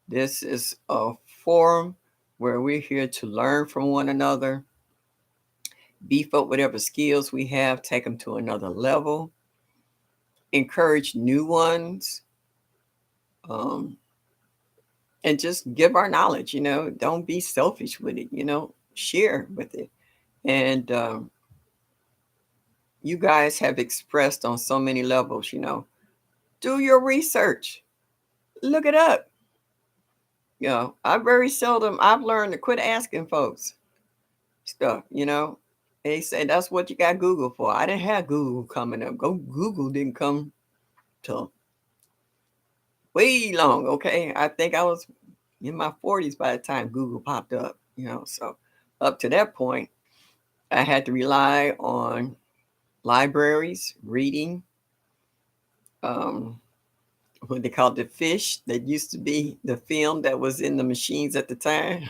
This is a forum where we're here to learn from one another, beef up whatever skills we have, take them to another level, encourage new ones, um, and just give our knowledge. Don't be selfish with it. Share with it. And you guys have expressed on so many levels. Do your research, look it up. I've learned to quit asking folks stuff. They say that's what you got Google for. I didn't have Google coming up. Google didn't come till way long. Okay. I think I was in my 40s by the time Google popped up. So up to that point, I had to rely on libraries, reading, um, what they called the fish that used to be the film that was in the machines at the time.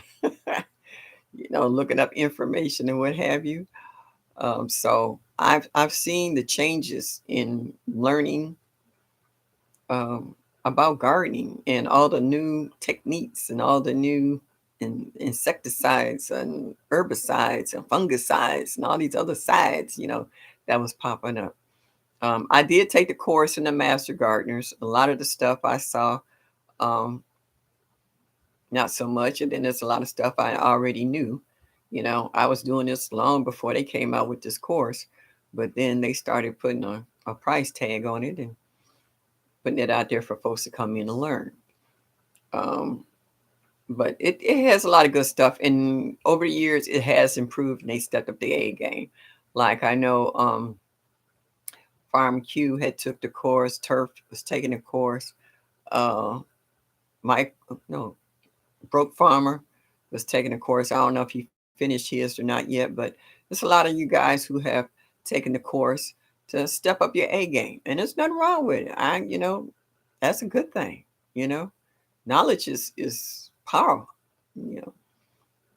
Looking up information and what have you. So I've seen the changes in learning um, about gardening and all the new techniques and all the new insecticides and herbicides and fungicides and all these other sides, that was popping up. I did take the course in the Master Gardeners. A lot of the stuff I saw, um, not so much. And then there's a lot of stuff I already knew. I was doing this long before they came out with this course, but then they started putting a price tag on it and putting it out there for folks to come in and learn. Um, but it has a lot of good stuff. And over the years, it has improved and they stepped up the A game. Like I know Farm Q had took the course, Turf was taking the course. Uh, Mike, no, Broke Farmer was taking a course. I don't know if he finished his or not yet, but there's a lot of you guys who have taken the course. to step up your A game. And there's nothing wrong with it. That's a good thing, you know. Knowledge is power, you know.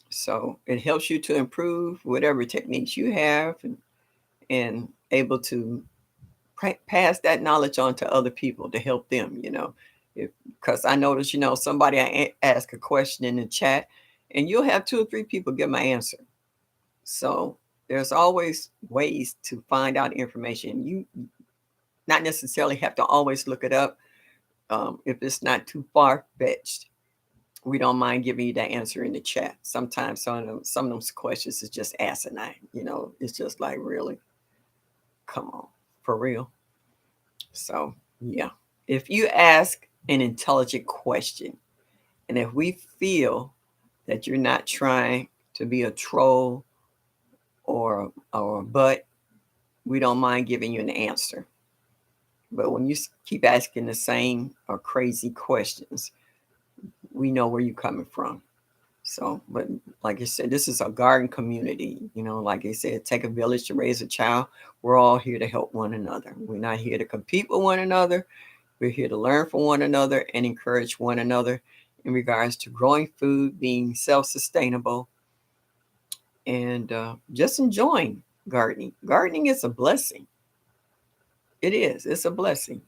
So it helps you to improve whatever techniques you have, and able to pass that knowledge on to other people to help them, you know. Because I notice, somebody ask a question in the chat, and you'll have two or three people give my answer. So there's always ways to find out information. You not necessarily have to always look it up. If it's not too far fetched, we don't mind giving you that answer in the chat. Sometimes some of those questions is just asinine. It's just like, really, come on, for real. So yeah, if you ask an intelligent question, and if we feel that you're not trying to be a troll or a butt, we don't mind giving you an answer. But when you keep asking the same or crazy questions, we know where you're coming from. So, but like I said, this is a garden community. Like I said, take a village to raise a child. We're all here to help one another. We're not here to compete with one another. We're here to learn from one another and encourage one another in regards to growing food, being self-sustainable, and just enjoying gardening. Gardening is a blessing. It is. It's a blessing.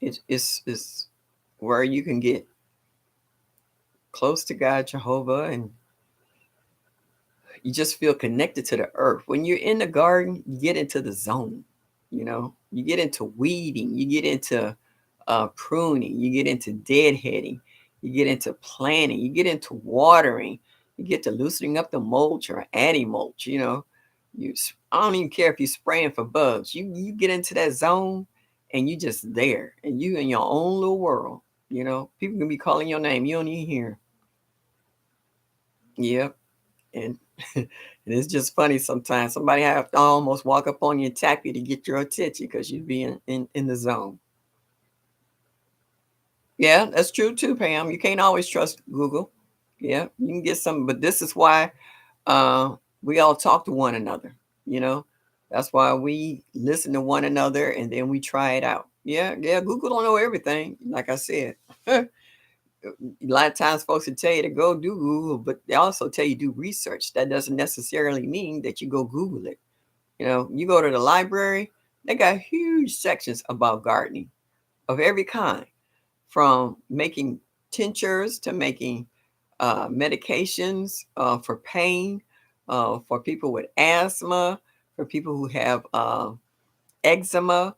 It's where you can get close to God, Jehovah, and you just feel connected to the earth. When you're in the garden, you get into the zone. You get into weeding, you get into pruning, you get into deadheading, you get into planting, you get into watering, you get to loosening up the mulch or adding mulch. I don't even care if you're spraying for bugs. You get into that zone, and you just there, and you in your own little world. People can be calling your name, you don't even hear. Yep. And and it's just funny sometimes. Somebody have to almost walk up on you and tap you to get your attention because you be in the zone. Yeah, that's true too, Pam. You can't always trust Google. Yeah, you can get some, but this is why uh, we all talk to one another. You know, that's why we listen to one another and then we try it out. Yeah, yeah. Google don't know everything. Like I said, a lot of times folks will tell you to go do Google, but they also tell you do research. That doesn't necessarily mean that you go Google it. You go to the library, they got huge sections about gardening of every kind, from making tinctures to making medications for pain, for people with asthma, for people who have eczema,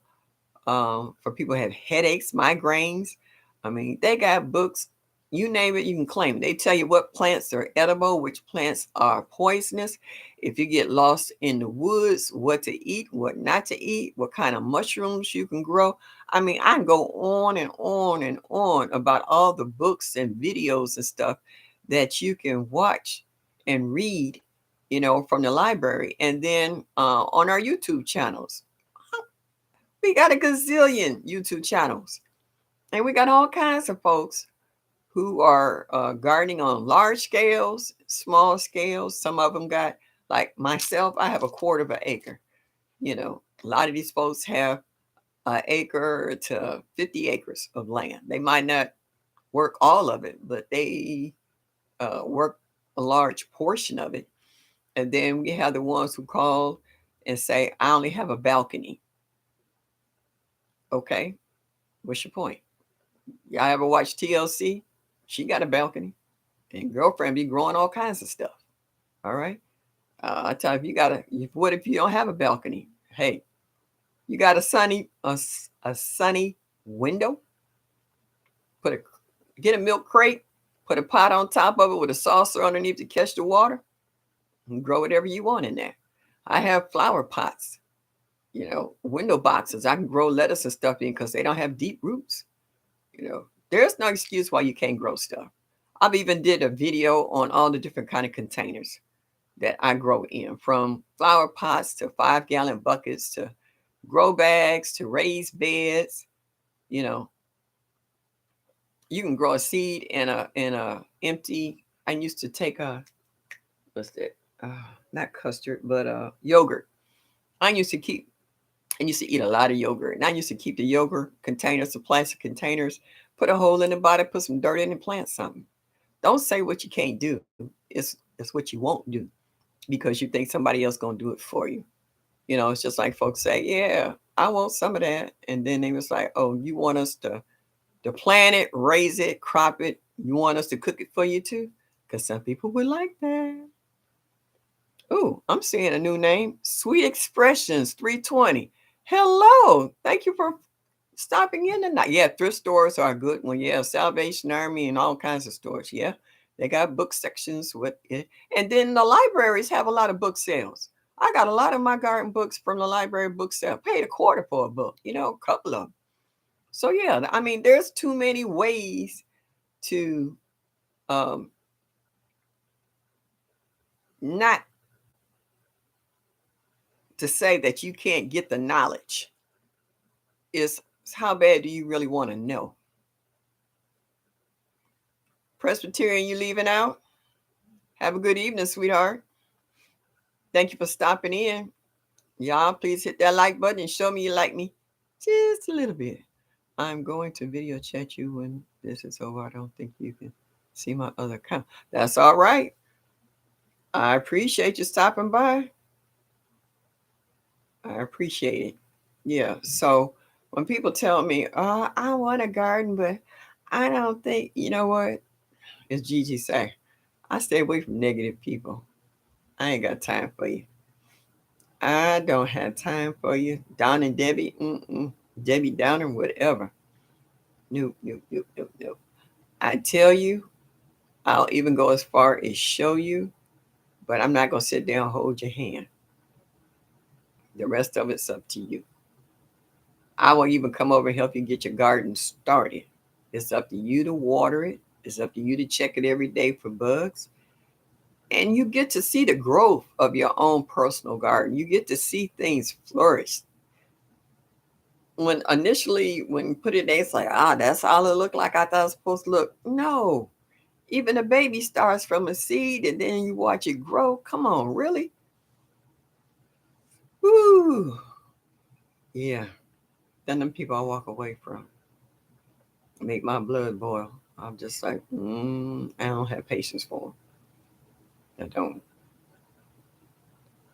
for people who have headaches, migraines. I mean, they got books. You name it, you can claim it. They tell you what plants are edible, which plants are poisonous. If you get lost in the woods, what to eat, what not to eat, what kind of mushrooms you can grow. I mean, I can go on and on and on about all the books and videos and stuff that you can watch and read, from the library. And then on our YouTube channels, we got a gazillion YouTube channels. And we got all kinds of folks who are gardening on large scales, small scales. Some of them got, like myself, I have a quarter of an acre. A lot of these folks have an acre to 50 acres of land. They might not work all of it, but they work a large portion of it. And then we have the ones who call and say, I only have a balcony. Okay, what's your point? Y'all ever watch TLC? She got a balcony, and girlfriend be growing all kinds of stuff. All right. I tell you, if you got what if you don't have a balcony? Hey, you got a sunny window. Get a milk crate, put a pot on top of it with a saucer underneath to catch the water, and grow whatever you want in there. I have flower pots, window boxes. I can grow lettuce and stuff in because they don't have deep roots. There's no excuse why you can't grow stuff. I've even did a video on all the different kind of containers that I grow in, from flower pots to 5-gallon buckets to grow bags to raised beds. You know, you can grow a seed in a empty. I used to take what's that? Not custard, but yogurt. I used to keep And used to eat a lot of yogurt. And I used to keep the yogurt containers, the plastic containers, put a hole in the bottom, put some dirt in and plant something. Don't say what you can't do. It's what you won't do because you think somebody else gonna do it for you. It's just like folks say, yeah, I want some of that. And then they was like, oh, you want us to plant it, raise it, crop it. You want us to cook it for you too? Because some people would like that. Oh, I'm seeing a new name. Sweet Expressions 320. Hello. Thank you for stopping in tonight. Yeah, thrift stores are a good one. Yeah, Salvation Army and all kinds of stores. Yeah, they got book sections with it. And then the libraries have a lot of book sales. I got a lot of my garden books from the library book sale. Paid a quarter for a book, a couple of them. So yeah, I mean, there's too many ways to um, not to say that you can't get the knowledge. Is how bad do you really want to know? Presbyterian, you leaving out? Have a good evening, sweetheart. Thank you for stopping in. Y'all, please hit that like button and show me you like me just a little bit. I'm going to video chat you when this is over. I don't think you can see my other account. That's all right. I appreciate you stopping by. I appreciate it. Yeah. So when people tell me, oh, I want a garden, but I don't think, you know what? As Gigi say, I stay away from negative people. I ain't got time for you. I don't have time for you. Don and Debbie, Debbie Downer, whatever. Nope, nope, nope, nope, nope. I tell you, I'll even go as far as show you, but I'm not going to sit there and hold your hand. The rest of it's up to you. I will even come over and help you get your garden started. It's up to you to water it. It's up to you to check it every day for bugs. And you get to see the growth of your own personal garden. You get to see things flourish. When you put it there, it's like, that's all it looked like I thought it was supposed to look. No. Even a baby starts from a seed and then you watch it grow. Come on, really? Woo. Yeah. Then them people I walk away from make my blood boil. I'm just like, I don't have patience for them. I don't.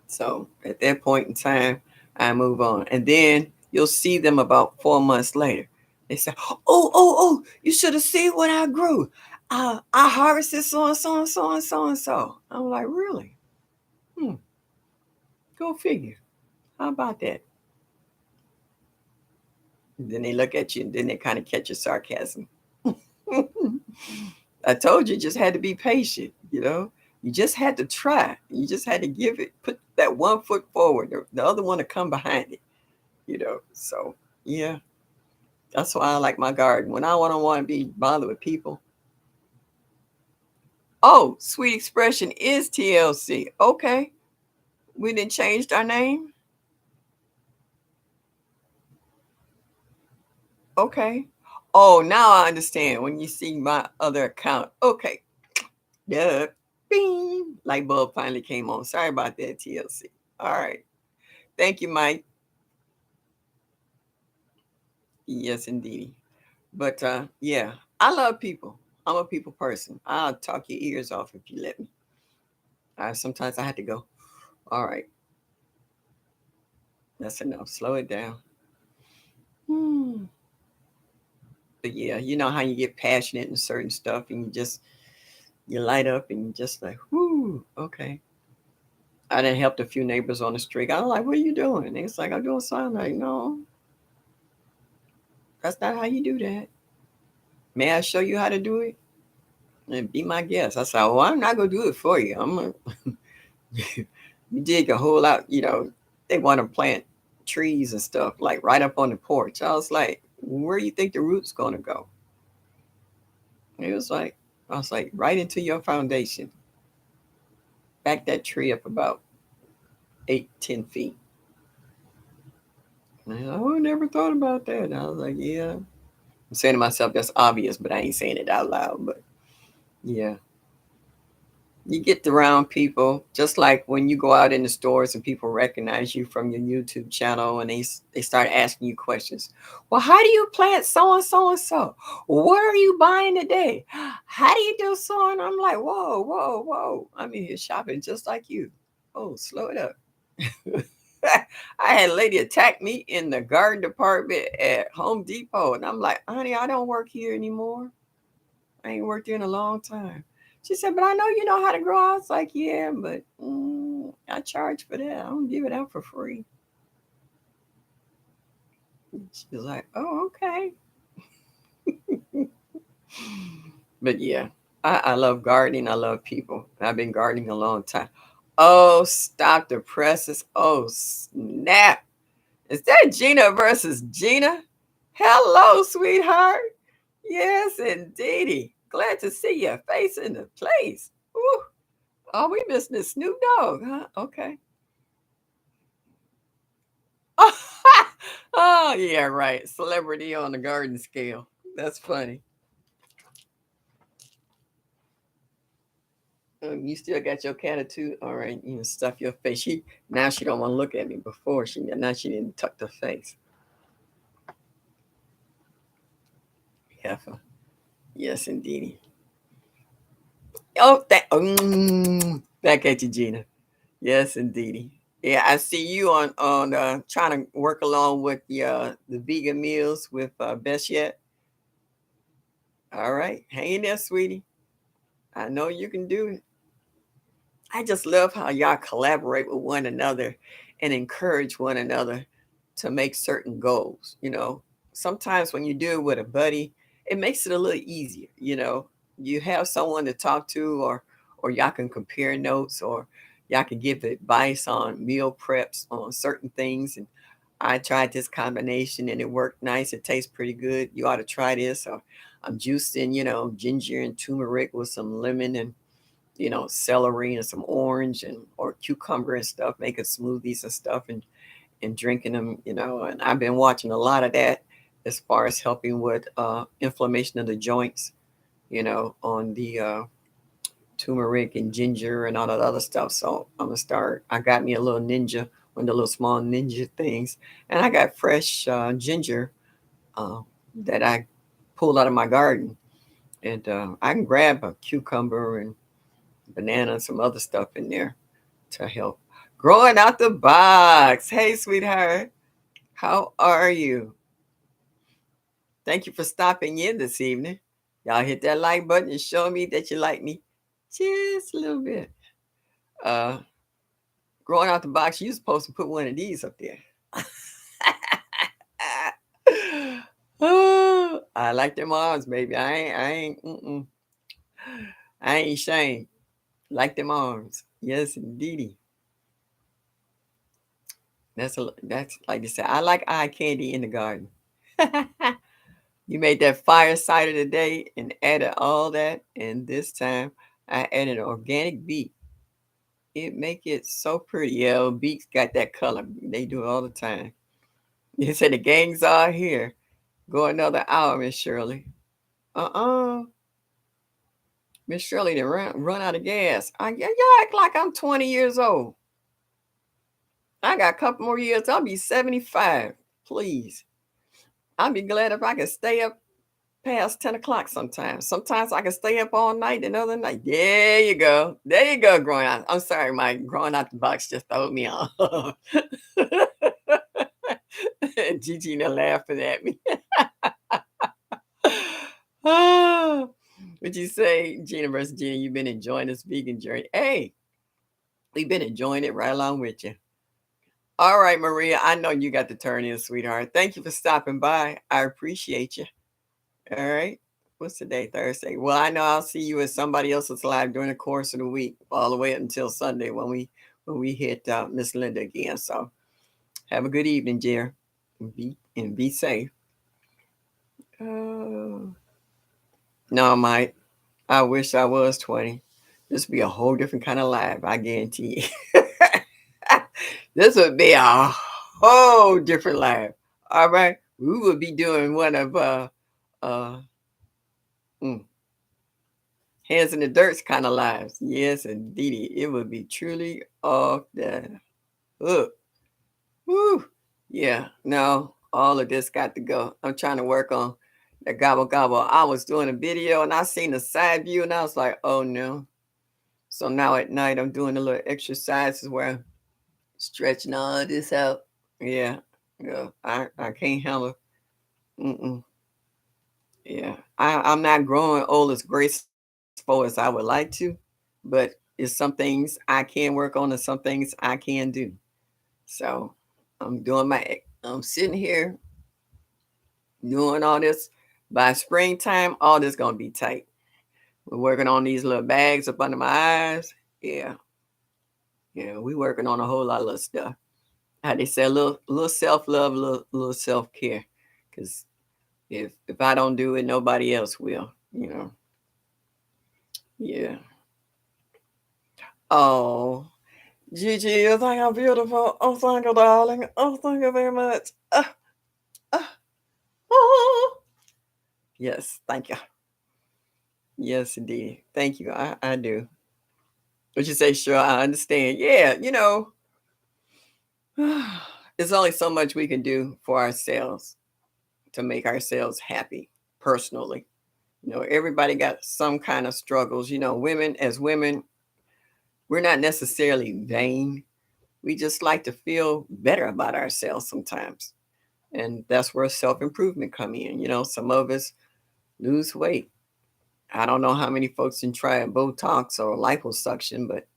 So at that point in time, I move on. And then you'll see them about 4 months later. They say, oh, you should have seen what I grew. I harvested so and so and so and so and so. I'm like, really? Go figure. How about that? And then they look at you and then they kind of catch your sarcasm. I told you just had to be patient. You just had to try. You just had to put that one foot forward, the other one to come behind it. So yeah, that's why I like my garden. When I don't want to be bothered with people. Oh, Sweet Expression is TLC. Okay. We didn't change our name. Okay. Oh, now I understand when you see my other account. Okay. Duh. Bing. Light bulb finally came on. Sorry about that, TLC. All right. Thank you, Mike. Yes, indeed. But yeah, I love people. I'm a people person. I'll talk your ears off if you let me. Sometimes I have to go. All right, that's enough. Slow it down. But yeah, you know how you get passionate in certain stuff and you light up and you just like, whoo, okay. I done helped a few neighbors on the street. I was like, what are you doing? And it's like, I'm doing something. Like, no, that's not how you do that. May I show you how to do it? And be my guest. I said, well, I'm not gonna do it for you. I'm gonna you dig a hole out, they want to plant trees and stuff like right up on the porch. I was like, where do you think the roots gonna go? And I was like, right into your foundation. Back that tree up about 8-10 feet. And I never thought about that. And I was like, yeah. I'm saying to myself, that's obvious, but I ain't saying it out loud. But yeah. You get around people, just like when you go out in the stores and people recognize you from your YouTube channel and they start asking you questions. Well, how do you plant so and so and so? What are you buying today? How do you do so? And I'm like, whoa, whoa, whoa. I'm in here shopping just like you. Oh, slow it up. I had a lady attack me in the garden department at Home Depot, and I'm like, honey, I don't work here anymore. I ain't worked here in a long time. She said, but I know you know how to grow. I was like, yeah, but I charge for that. I don't give it out for free. She was like, oh, okay. But yeah, I love gardening. I love people. I've been gardening a long time. Oh, stop the presses. Oh, snap. Is that Gina versus Gina? Hello, sweetheart. Yes, indeedy. Glad to see your face in the place. Ooh. Oh, we missing this Snoop Dogg, huh? Okay. Oh, yeah, right. Celebrity on the garden scale. That's funny. You still got your attitude? All right, you know, stuff your face. She don't want to look at me. Before she didn't tuck the face. Heifer. Yes, indeedy. Oh, back at you, Gina. Yes, indeedy. Yeah, I see you on trying to work along with the vegan meals with Best Yet. All right, hang in there, sweetie. I know you can do it. I just love how y'all collaborate with one another and encourage one another to make certain goals. You know, sometimes when you do it with a buddy, it makes it a little easier. You know, you have someone to talk to, or y'all can compare notes, or y'all can give advice on meal preps on certain things. And I tried this combination and it worked nice. It tastes pretty good. You ought to try this. Or I'm juicing, ginger and turmeric with some lemon and celery and some orange and or cucumber and stuff, making smoothies and stuff and drinking them, and I've been watching a lot of that as far as helping with inflammation of the joints, on the turmeric and ginger and all that other stuff. So I'm gonna start. I got me a little ninja, one of the little small ninja things, and I got fresh ginger uh, that I pulled out of my garden, and I can grab a cucumber and banana and some other stuff in there to help. Growing out the box. Hey, sweetheart. How are you? Thank you for stopping in this evening. Y'all hit that like button and show me that you like me just a little bit. Uh, growing out the box, you supposed to put one of these up there. Oh, I like them arms, baby. I ain't ashamed. Like them arms. Yes, indeedy. That's like you said. I like eye candy in the garden. You made that fire cider today and added all that, and this time I added organic beet. It make it so pretty. Yeah, beets got that color. They do it all the time. You said the gangs are here. Go another hour, Miss Shirley. Uh-uh. Miss Shirley done run out of gas. You act like I'm 20 years old. I got a couple more years. I'll be 75. Please. I'll be glad if I can stay up past 10 o'clock sometimes. Sometimes I can stay up all night, another night. There you go. There you go, growing out. I'm sorry, Mike. Growing out the box just throwed me off. Gigi now laughing at me. Oh, would you say, Gina versus Gina, you've been enjoying this vegan journey? Hey, we've been enjoying it right along with you. All right, Maria, I know you got to turn in, sweetheart. Thank you for stopping by. I appreciate you. All right. What's today? Thursday. Well, I know I'll see you at somebody else's live during the course of the week, all the way up until Sunday when we hit Miss Linda again. So have a good evening, dear, and be safe. Uh, no, Mike. I wish I was 20. This would be a whole different kind of live. I guarantee you. This would be a whole different live. All right. We would be doing one of uh mm, Hands in the dirt's kind of lives. Yes, indeed. It would be truly off the hook. Woo. Yeah, no, all of this got to go. I'm trying to work on the gobble gobble. I was doing a video and I seen the side view and I was like, oh no. So now at night I'm doing a little exercises where I'm stretching all this out. Yeah, yeah. I can't handle. Mm-mm. Yeah, I'm not growing old as graceful as I would like to, but it's some things I can work on and some things I can do. So I'm sitting here doing all this. By springtime, all this gonna be tight. We're working on these little bags up under my eyes. Yeah, yeah, we working on a whole lot of stuff. How they say, a little self love, little self care. Cause if I don't do it, nobody else will. You know. Yeah. Oh, Gigi, you think I'm beautiful? Oh, thank you, darling. Oh, thank you very much. Uh, oh. Yes, thank you. Yes, indeed. Thank you. I do. Would you say, sure, I understand. Yeah, there's only so much we can do for ourselves to make ourselves happy personally. Everybody got some kind of struggles. Women, as women, we're not necessarily vain. We just like to feel better about ourselves sometimes. And that's where self-improvement come in. Some of us lose weight. I don't know how many folks can try Botox or liposuction, but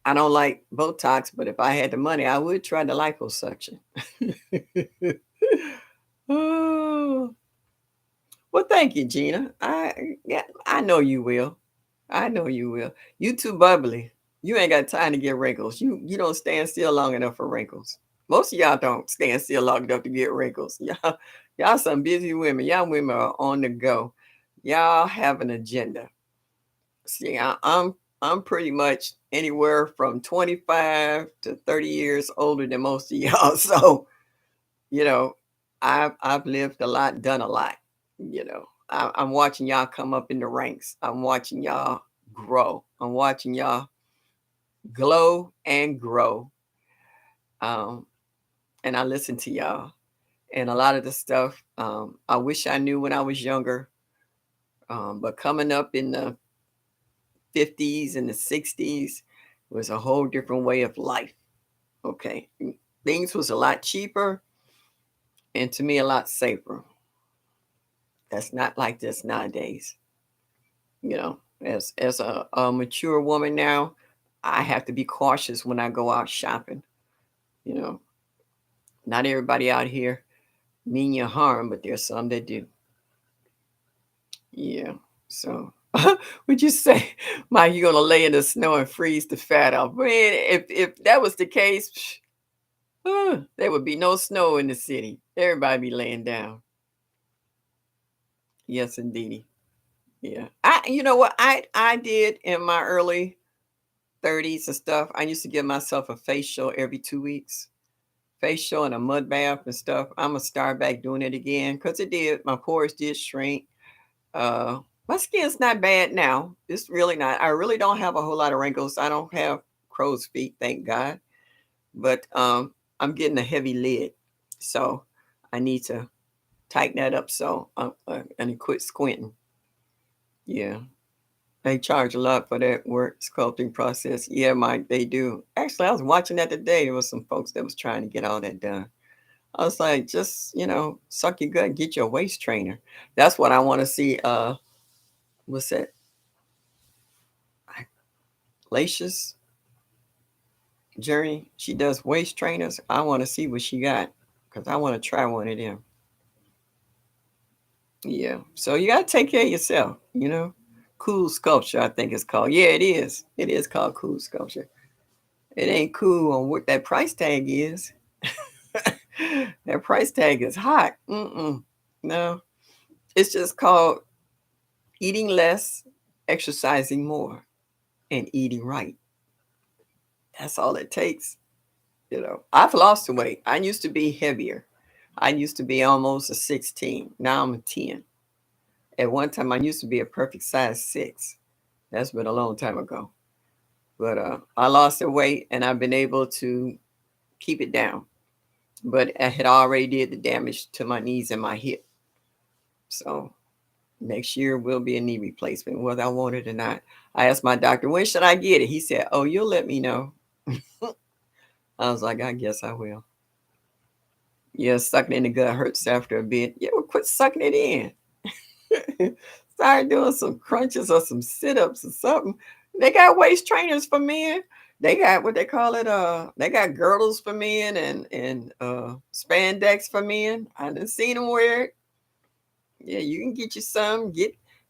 I don't like Botox, but if I had the money, I would try the liposuction. Oh, well, thank you, Gina. Yeah, I know you will. I know you will. You too bubbly. You ain't got time to get wrinkles. You don't stand still long enough for wrinkles. Most of y'all don't stand still long enough to get wrinkles. Y'all some busy women. Y'all women are on the go. Y'all have an agenda. See, I'm pretty much anywhere from 25 to 30 years older than most of y'all. So, you know, I've lived a lot, done a lot. I'm watching y'all come up in the ranks. I'm watching y'all grow. I'm watching y'all glow and grow. Um, and I listen to y'all. And a lot of the stuff I wish I knew when I was younger. But coming up in the 50s and the 60s was a whole different way of life. Okay. Things was a lot cheaper and to me a lot safer. That's not like this nowadays. As a mature woman now, I have to be cautious when I go out shopping. You know, not everybody out here mean you harm, but there's some that do. Yeah. So would you say, Mike, you're gonna lay in the snow and freeze the fat off? Man, if that was the case, there would be no snow in the city. Everybody be laying down. Yes, indeedy. Yeah. You know what I did in my early 30s and stuff. I used to give myself a facial every 2 weeks. Facial and a mud bath and stuff. I'm gonna start back doing it again because it did. My pores did shrink. Uh, my skin's not bad now. It's really not. I really don't have a whole lot of wrinkles. I don't have crow's feet, thank God. But I'm getting a heavy lid, so I need to tighten that up. So and quit squinting. Yeah, they charge a lot for that work sculpting process. Yeah, Mike, they do. Actually, I was watching that today. There was some folks that was trying to get all that done. I was like, just suck your gut, get your waist trainer. That's what I want to see. What's that? Lacious Journey. She does waist trainers. I want to see what she got because I want to try one of them. Yeah. So you got to take care of yourself. Cool Sculpture, I think it's called. Yeah, it is. It is called Cool Sculpture. It ain't cool on what that price tag is. That price tag is hot. Mm-mm. No, it's just called eating less, exercising more, and eating right. That's all it takes. I've lost the weight. I used to be heavier. I used to be almost a 16. Now I'm a 10. at one time I used to be a perfect size 6. That's been a long time ago. But I lost the weight and I've been able to keep it down. But I had already did the damage to my knees and my hip. So next year will be a knee replacement, whether I want it or not. I asked my doctor, when should I get it? He said, oh, you'll let me know. I was like, I guess I will. Yeah, sucking in the gut hurts after a bit. Yeah, well, quit sucking it in. Start doing some crunches or some sit-ups or something. They got waist trainers for men. They got what they call it. They got girdles for men and spandex for men. I done seen them wear it. Yeah, you can get you some.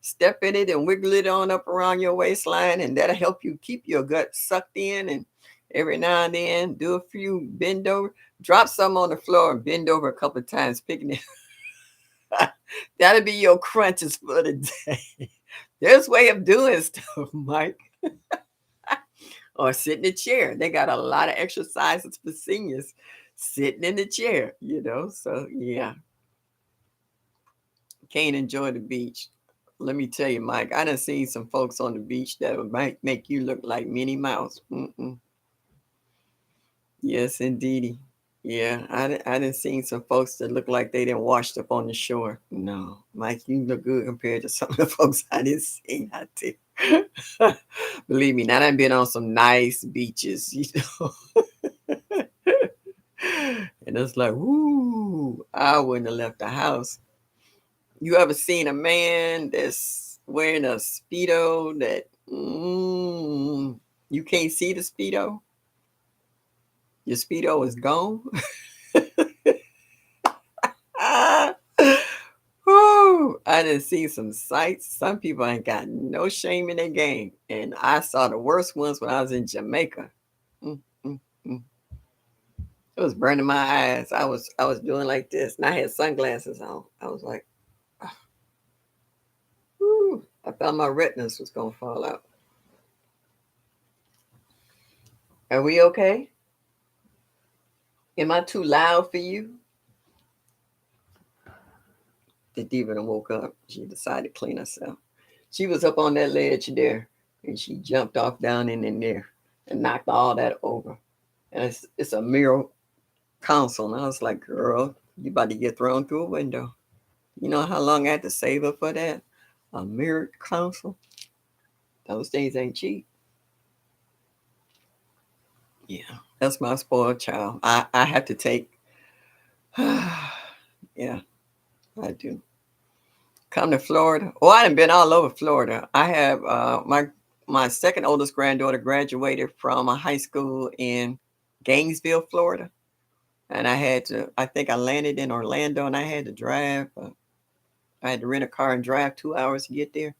Step in it and wiggle it on up around your waistline, and that'll help you keep your gut sucked in. And every now and then, do a few bend over, drop some on the floor, and bend over a couple of times, picking it. That'll be your crunches for the day. There's a way of doing stuff, Mike. Or sit in the chair. They got a lot of exercises for seniors sitting in the chair, So yeah, can't enjoy the beach. Let me tell you, Mike, I done seen some folks on the beach that might make you look like Minnie Mouse. Mm-mm. Yes, indeedy. Yeah, I done seen some folks that look like they didn't washed up on the shore. No, Mike, you look good compared to some of the folks I didn't see out there. Believe me, now I've been on some nice beaches, And it's like, woo, I wouldn't have left the house. You ever seen a man that's wearing a Speedo that you can't see the Speedo? Your Speedo is gone? Ah, whoo, I done seen some sights. Some people ain't got no shame in their game. And I saw the worst ones when I was in Jamaica. Mm, mm, mm. It was burning my eyes. I was doing like this, and I had sunglasses on. I was like, ah, whoo, I thought my retinas was gonna fall out. Are we okay? Am I too loud for you? The diva done woke up. She decided to clean herself. She was up on that ledge there, and she jumped off down in there and knocked all that over. And it's a mirror console. And I was like, girl, you about to get thrown through a window. You know how long I had to save up for that? A mirror console? Those things ain't cheap. Yeah, that's my spoiled child. I have to take, yeah, I do. Come to Florida. Oh, I done been all over Florida. I have my second oldest granddaughter graduated from a high school in Gainesville, Florida. And I think I landed in Orlando and I had to drive. I had to rent a car and drive 2 hours to get there.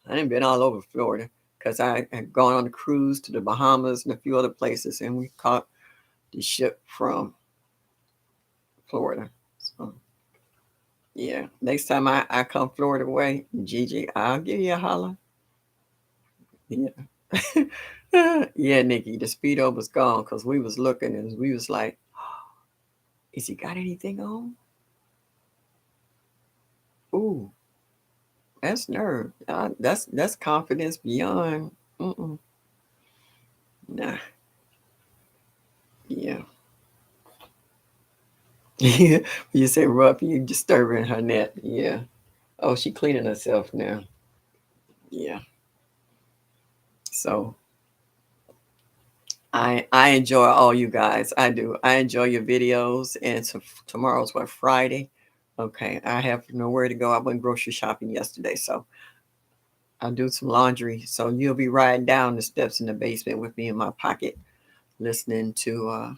I done been all over Florida because I had gone on a cruise to the Bahamas and a few other places, and we caught the ship from Florida. So, yeah, next time I come Florida way, Gigi, I'll give you a holler. Yeah. Yeah, Nikki, the Speedo was gone because we was looking and we was like, is he got anything on? Ooh, that's nerve. That's confidence beyond. Mm-mm. Nah. Yeah. Yeah. You say rough, you disturbing her net. Yeah. Oh, she cleaning herself now. Yeah. So I enjoy all you guys. I do. I enjoy your videos. And so tomorrow's what, Friday? Okay. I have nowhere to go. I went grocery shopping yesterday, so I'll do some laundry. So you'll be riding down the steps in the basement with me in my pocket, listening to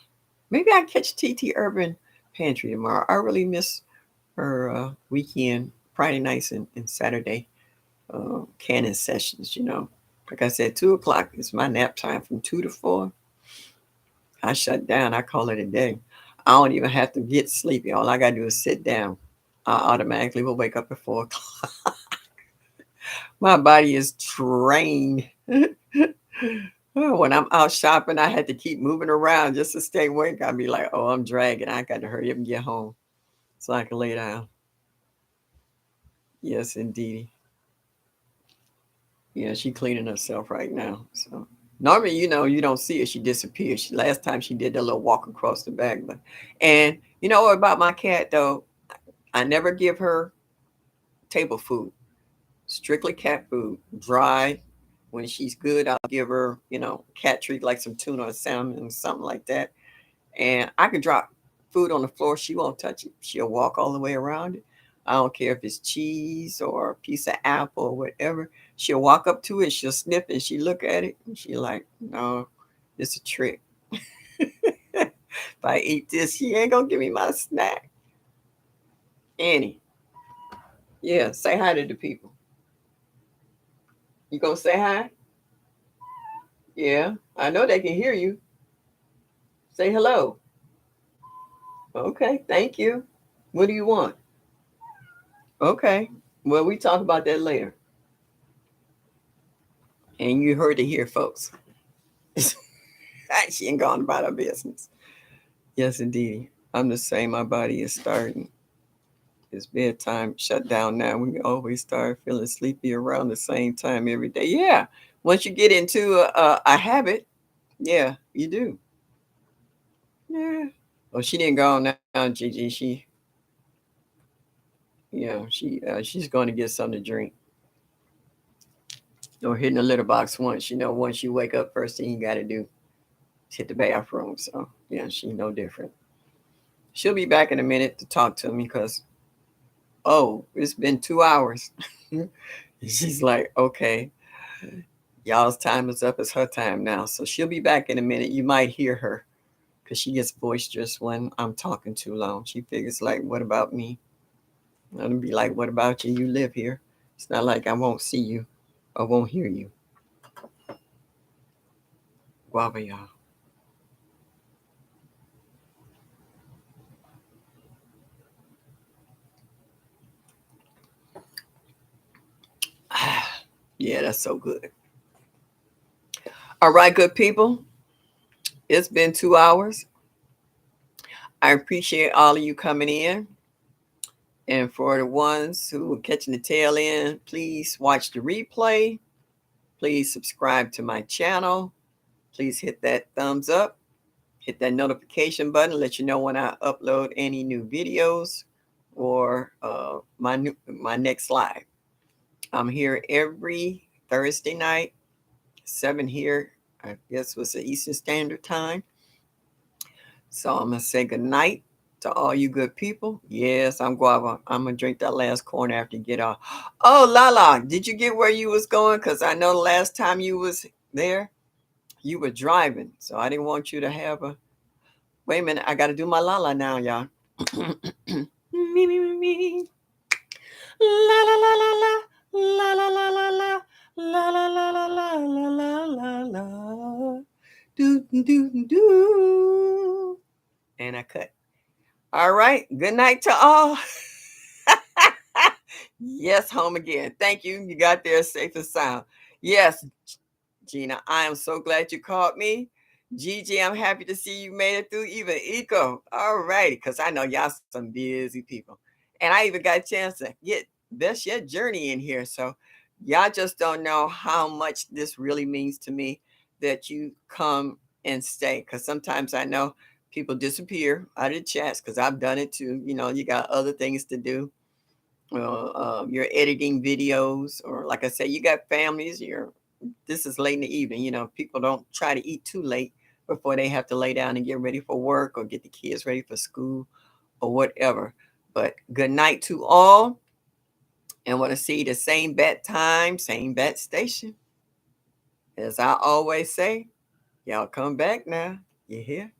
maybe I catch TT Urban Pantry tomorrow. I really miss her weekend, Friday nights and Saturday canning sessions. Like I said, 2 o'clock is my nap time from 2 to 4. I shut down. I call it a day. I don't even have to get sleepy. All I gotta do is sit down. I automatically will wake up at 4 o'clock. My body is trained. When I'm out shopping, I had to keep moving around just to stay awake. I'd be like, oh, I'm dragging. I got to hurry up and get home so I can lay down. Yes, indeed. Yeah, she cleaning herself right now. So normally, you don't see her. She disappears. Last time she did that little walk across the back. And you know what about my cat though? I never give her table food. Strictly cat food, dry. When she's good, I'll give her, cat treat like some tuna or salmon, something like that. And I can drop food on the floor. She won't touch it. She'll walk all the way around it. I don't care if it's cheese or a piece of apple or whatever. She'll walk up to it, she'll sniff it, she look at it, and she like, no, it's a trick. If I eat this, she ain't gonna give me my snack. Annie, yeah, say hi to the people. You gonna say hi? Yeah, I know they can hear you. Say hello. Okay, thank you. What do you want? Okay, well, we talk about that later. And you heard it here, folks. She ain't gone about her business. Yes, indeed. I'm the same. My body is starting. It's bedtime, shut down now. We always start feeling sleepy around the same time every day. Yeah. Once you get into a habit, yeah, you do. Yeah. Well, she didn't go on now, Gigi. She's going to get something to drink or hitting the litter box once. Once you wake up, first thing you got to do is hit the bathroom. So, yeah, she's no different. She'll be back in a minute to talk to me because, oh, it's been 2 hours. She's like, okay, y'all's time is up. It's her time now. So she'll be back in a minute. You might hear her because she gets boisterous when I'm talking too long. She figures, like, what about me? I'll be like, what about you? You live here. It's not like I won't see you or won't hear you. Guava, y'all. Yeah, that's so good. All right, good people. It's been 2 hours. I appreciate all of you coming in. And for the ones who are catching the tail end, please watch the replay. Please subscribe to my channel. Please hit that thumbs up. Hit that notification button. Let you know when I upload any new videos or my next live. I'm here every Thursday night, 7 here. I guess was the Eastern Standard Time. So I'm gonna say good night to all you good people. Yes, I'm Guava. I'm gonna drink that last corn after you get off. Oh, Lala, did you get where you was going? Cause I know the last time you was there, you were driving. So I didn't want you to have a. Wait a minute, I gotta do my Lala now, y'all. Me, me, me, me. La la la la la. La la la la la. La la la la la la la la la. Do do do. And I cut. All right. Good night to all. Yes, home again. Thank you. You got there safe and sound. Yes, Gina, I am so glad you called me. Gigi, I'm happy to see you made it through. Even Eco. All righty. Because I know y'all some busy people. And I even got a chance to get Best Yet Journey in here. So y'all just don't know how much this really means to me that you come and stay. Because sometimes I know people disappear out of the chats because I've done it too. You got other things to do. You're editing videos, or like I said, you got families. This is late in the evening. People don't try to eat too late before they have to lay down and get ready for work or get the kids ready for school or whatever. But good night to all. And want to see the same bat time, same bat station. As I always say, y'all come back now. You hear?